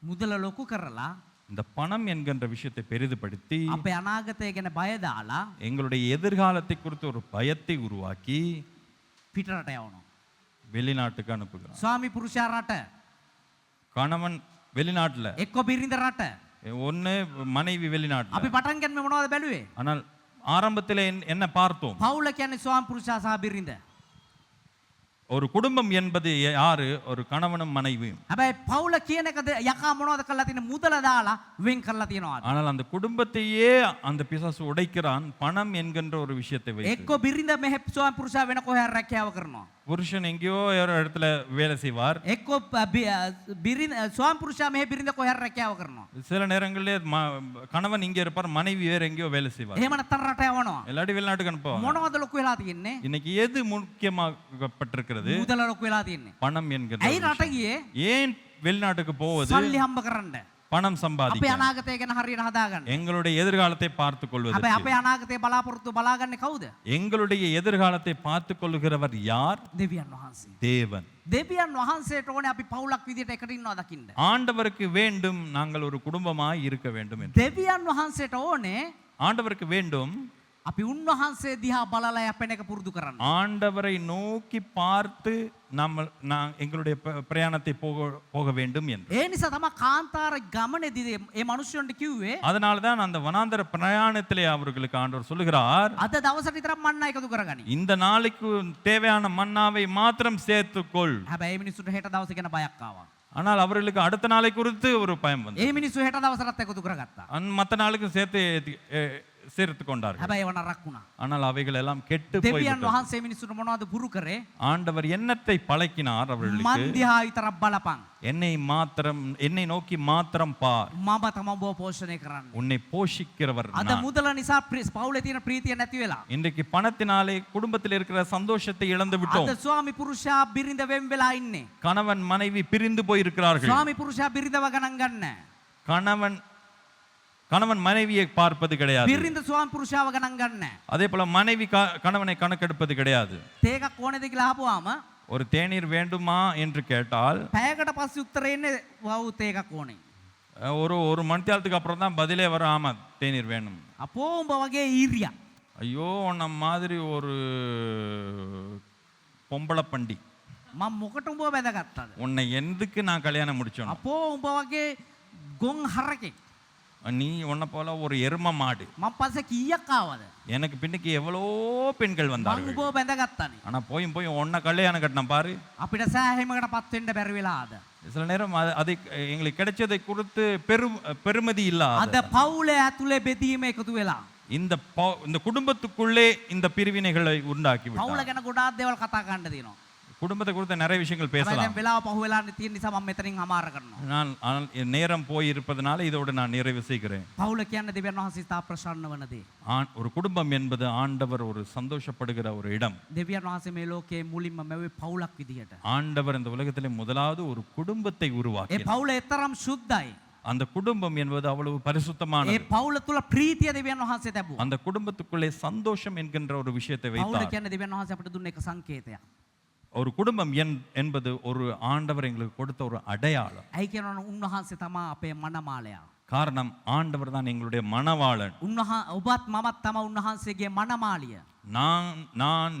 මුදල ලොකු කරලා இந்த பணம் என்கின்ற விஷயத்தை பெரிதுபடுத்தி අපේ අනාගතය ගැන බය දාලා எங்களுடைய எதிர்காலத்தை குறித்து ஒரு பயத்தை உருவாக்கி පිටරට යවනවා. வெளிநாட்டுக்கு அனுப்புகிறான். ස්වාමි පුරුෂයා රට, கணவன் வெளிநாட்டுல, එක්ක බිරිඳ රට. ஒன்னு மனைவி வெளிநாட்டுல. අපි පටන් ගන්නේ මොනවද බැලුවේ? ஆனால் ஆரம்பத்தில் என்ன பார்த்தோம்? පවුල කියන්නේ ස්වාමි පුරුෂයා සහ බිරිඳ. ஒரு குடும்பம் என்பது யாரு? ஒரு கணவனும் மனைவியும். හැබැයි පවුල කියන එක යකා මොනවද කරලා තියෙන්නේ? මුදල දාලා වෙන් කරලා තියෙනවා. ஆனால் அந்த குடும்பத்தையே அந்த பிசாசு உடைக்கிறான் பணம் என்கின்ற ஒரு விஷயத்தை வைத்து. එක්ක බිරිඳ මෙහෙ ස්වාමි පුරුෂයා වෙන කොහේ හරි රැකියාව කරනවා. புருஷன் எங்கேயோ ஒரு இடத்துல வேலை செய்வார். එක්ක බිරිඳ ස්වාමි පුරුෂයා මෙහෙ බිරිඳ කොහේ හරි රැකියාව කරනවා. சில நேரங்களிலே கணவன் இங்கே இருப்பார், மனைவி வேற எங்கேயோ வேலை செய்வார். එහෙම නැත්නම් රට යවනවා. எல்லாரும் வெளிநாட்டுக்கு அனுப்புவாங்க. මොනවද ලොකු වෙලා තියෙන්නේ? இன்னைக்கு எது முக்கியமாகப்பட்டிருக்கிறது? මුදල ලොකු වෙලා තියෙන්නේ. பணம் என்கிற ඇයි රට விஷயம். ගියේ? ஏன் வெளிநாட்டுக்கு போவது? සල්ලි හම්බ කරන්න. பணம் අපේ சம்பாதிக்க. අනාගතය ගැන හරියට හදාගන්න. எங்களுடைய எதிர்காலத்தை பார்த்து හැබැයි கொள்வது. අපේ අනාගතය බලාපොරොත්තු බලාගන්නේ කවුද? எங்களுடைய எதிர்காலத்தை பார்த்து கொள்ளுகிறவர் யார்? දෙවියන් වහන්සේ. தேவன். දෙවියන් වහන්සේට ඕනේ අපි පවුලක් විදියට එකට ඉන්නවා දකින්න. ஆண்டவருக்கு வேண்டும் நாங்கள் ஒரு குடும்பமாய் இருக்க வேண்டும் என்று. දෙවියන් වහන්සේට ඕනේ ஆண்டவருக்கு வேண்டும் අපි උන්වහන්සේ දිහා බලලා යැපෙන එක පුරුදු කරන්න. ஆண்டவரை நோக்கி பார்த்து எங்களுடைய பிரயாணத்தை போக வேண்டும் என்று. ඒ නිසා තමයි කාන්තාර ගමනේදී මේ මිනිස්සුන්ට කිව්වේ அதனால தான் அந்த வனாந்தர பிரயாணத்திலே அவர்களுக்கு ஆண்டவர் சொல்லுகிறார், අද දවසට විතරක් මන්නා එකතු කරගනි. இந்த நாளைக்கு தேவையான மன்னாவை மாத்திரம் சேர்த்துக்கொள். හැබැයි මේ මිනිස්සුන්ට හෙට දවසේ ගැන බයක් ආවා. ஆனால் அவர்களுக்கு அடுத்த நாளை குறித்து ஒரு பயம் வந்தது. ඒ මිනිස්සු හෙට දවසටත් එකතු කරගත්තා. மற்ற நாளுக்கு சேர்த்து கொண்டார்கள். හැබැයි ඒව නරක් වුණා. ஆனால் அவைகள் எல்லாம் கெட்டு දෙවියන් போய்விட்டது. වහන්සේ මිනිස්සුන්ට මොනවද පුරු කරේ? ஆண்டவர் எண்ணத்தை பழக்கினார் அவர்களுக்கு. මන් දිහා විතරක් බලපන්. என்னை நோக்கி மாத்திரம் பார். මම තමයි ඔබව පෝෂණය කරන්නේ. உன்னை போஷிக்கிறவர் අද நான். මුදල නිසා පවුලේ තියෙන ප්‍රීතිය නැති වෙලා. இன்றைக்கு பணத்தினாலே குடும்பத்தில் இருக்கிற சந்தோஷத்தை இழந்து விட்டோம். අද ස්වාමි පුරුෂයා බිරිඳ වෙන් වෙලා ඉන්නේ. கணவன் மனைவி பிரிந்து போயிருக்கிறார்கள். ස්වාමි පුරුෂයා බිරිඳව ගණන් ගන්නෑ. கணவன் மனைவியை பார்ப்பது கிடையாது. බිරිඳ ස්වාමි පුරුෂයාව ගණන් ගන්නෑ. அதே போல மனைவி கணவனை கணக்கெடுப்பது கிடையாது. තේකක් ඕනේද කියලා අහපුවාම ஒரு தேநீர் வேண்டுமா என்று கேட்டால் පැයකට පස්සේ උත්තරේ එන්නේ වව් තේකක් ඕනේ. ஒரு மணித்தியாலத்துக்கு அப்புறம் தான் பதிலே வரும், ஆமா தேநீர் வேணும். අපෝ උඹ වගේ ඊරියා. ஐயோ உன்ன மாதிரி ஒரு பொம்பளை பண்டி, මම මොකට උඹව බැඳගත්තද? உன்னை எதுக்கு நான் கல்யாணம் முடிச்சோம்? අපෝ උඹ වගේ ගොන් හරකෙක්. நீ உன்னை போல ஒரு எரும மாடு. මම පස්සේ කීයක් ආවද? எனக்கு பின்னுக்கு எவ்வளோ பெண்கள் මම வந்தார்கள். උඹව බැඳගත්තානේ. ஆனா போய் உன்னை கல்யாணம் கட்டின பாரு. අපිට සෑහීමකටපත් වෙන්න බැරි වෙලාද? சில நேரம் அதை எங்களுக்கு கிடைச்சதை குறித்து பெருமதி இல்லாத අද පවුලේ ඇතුලේ බෙදීම එකතු වෙලා. இந்த குடும்பத்துக்குள்ளே இந்த பிரிவினைகளை உண்டாக்கி පවුල விட்டார். ගැන ගොඩාක් දේවල් කතා කරන්න තියෙනවා. குடும்பத்தை குறித்த நிறைய விஷயங்கள் හැබැයි பேசலாம். දැන් වෙලාව පහු වෙලා තියෙන නිසා මම මෙතනින් හමාර කරනවා. ஆனால் என் நேரம் போய் இருப்பதனால இதோடு நான் நிறைவு செய்கிறேன். පවුල කියන්නේ දෙවියන් වහන්සේ තා ප්‍රසන්න වන දේ. ஒரு குடும்பம் என்பது ஆண்டவர் ஒரு சந்தோஷப்படுகிற ஒரு இடம். දෙවියන් වහන්සේ මේ ලෝකයේ මුලින්ම මෙවේ පවුලක් විදියට. ஆண்டவர் இந்த உலகத்திலே முதலாவது ஒரு குடும்பத்தை ඒ உருவாக்கினார். පවුල එතරම් සුද්ධයි. அந்த குடும்பம் என்பது அவ்வளவு ඒ பரிசுத்தமானது. පවුල තුල ප්‍රීතිය දෙවියන් වහන්සේ තැබුවා. அந்த குடும்பத்துக்குள்ளே சந்தோஷம் என்கின்ற ஒரு விஷயத்தை පවුල வைத்தார். කියන්නේ දෙවියන් වහන්සේ අපිට දුන්න එක සංකේතයක්. ஒரு குடும்பம் என்பது ஒரு ஆண்டவர் எங்களுக்கு கொடுத்த ஒரு அடையாளம். ඇයි කියනවනම් උන්වහන්සේ තමයි අපේ මනමාලයා. காரணம் ஆண்டவர் தான் எங்களுடைய மணவாளன். ඔබත් මමත් තමයි උන්වහන්සේගේ මනමාලිය.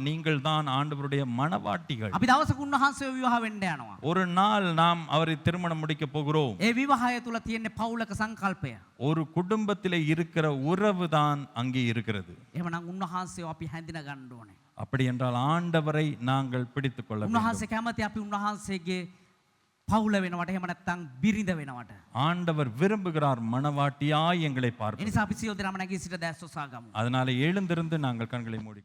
நீங்கள் தான் ஆண்டவருடைய மணவாட்டிகள். අපි දවසක උන්වහන්සේව විවාහ වෙන්න යනවා. ஒரு நாள் நாம் அவரை திருமணம் முடிக்க போகிறோம். ඒ විවාහය තුල තියෙන පවුලක සංකල්පය. ஒரு குடும்பத்திலே இருக்கிற உறவு தான் அங்கே இருக்கிறது. එහෙමනම් උන්වහන්සේව අපි හැඳින ගන්න ඕනේ. அப்படி என்றால் ஆண்டவரை நாங்கள் பிடித்துக் கொள்ள வேண்டும். උන්වහන්සේ කැමති අපි උන්වහන්සේගේ පවුල වෙනවට එහෙම නැත්නම් බිරිඳ වෙනවට. ஆண்டவர் விரும்புகிறார் மணவாட்டியாய் எங்களை பார்க்க. ඒ නිසා අපි සියලු දෙනාම නැගී සිට දැස් ඔසා ගමු. அதனால எழுந்திருந்து நாங்கள் கண்களை மூடி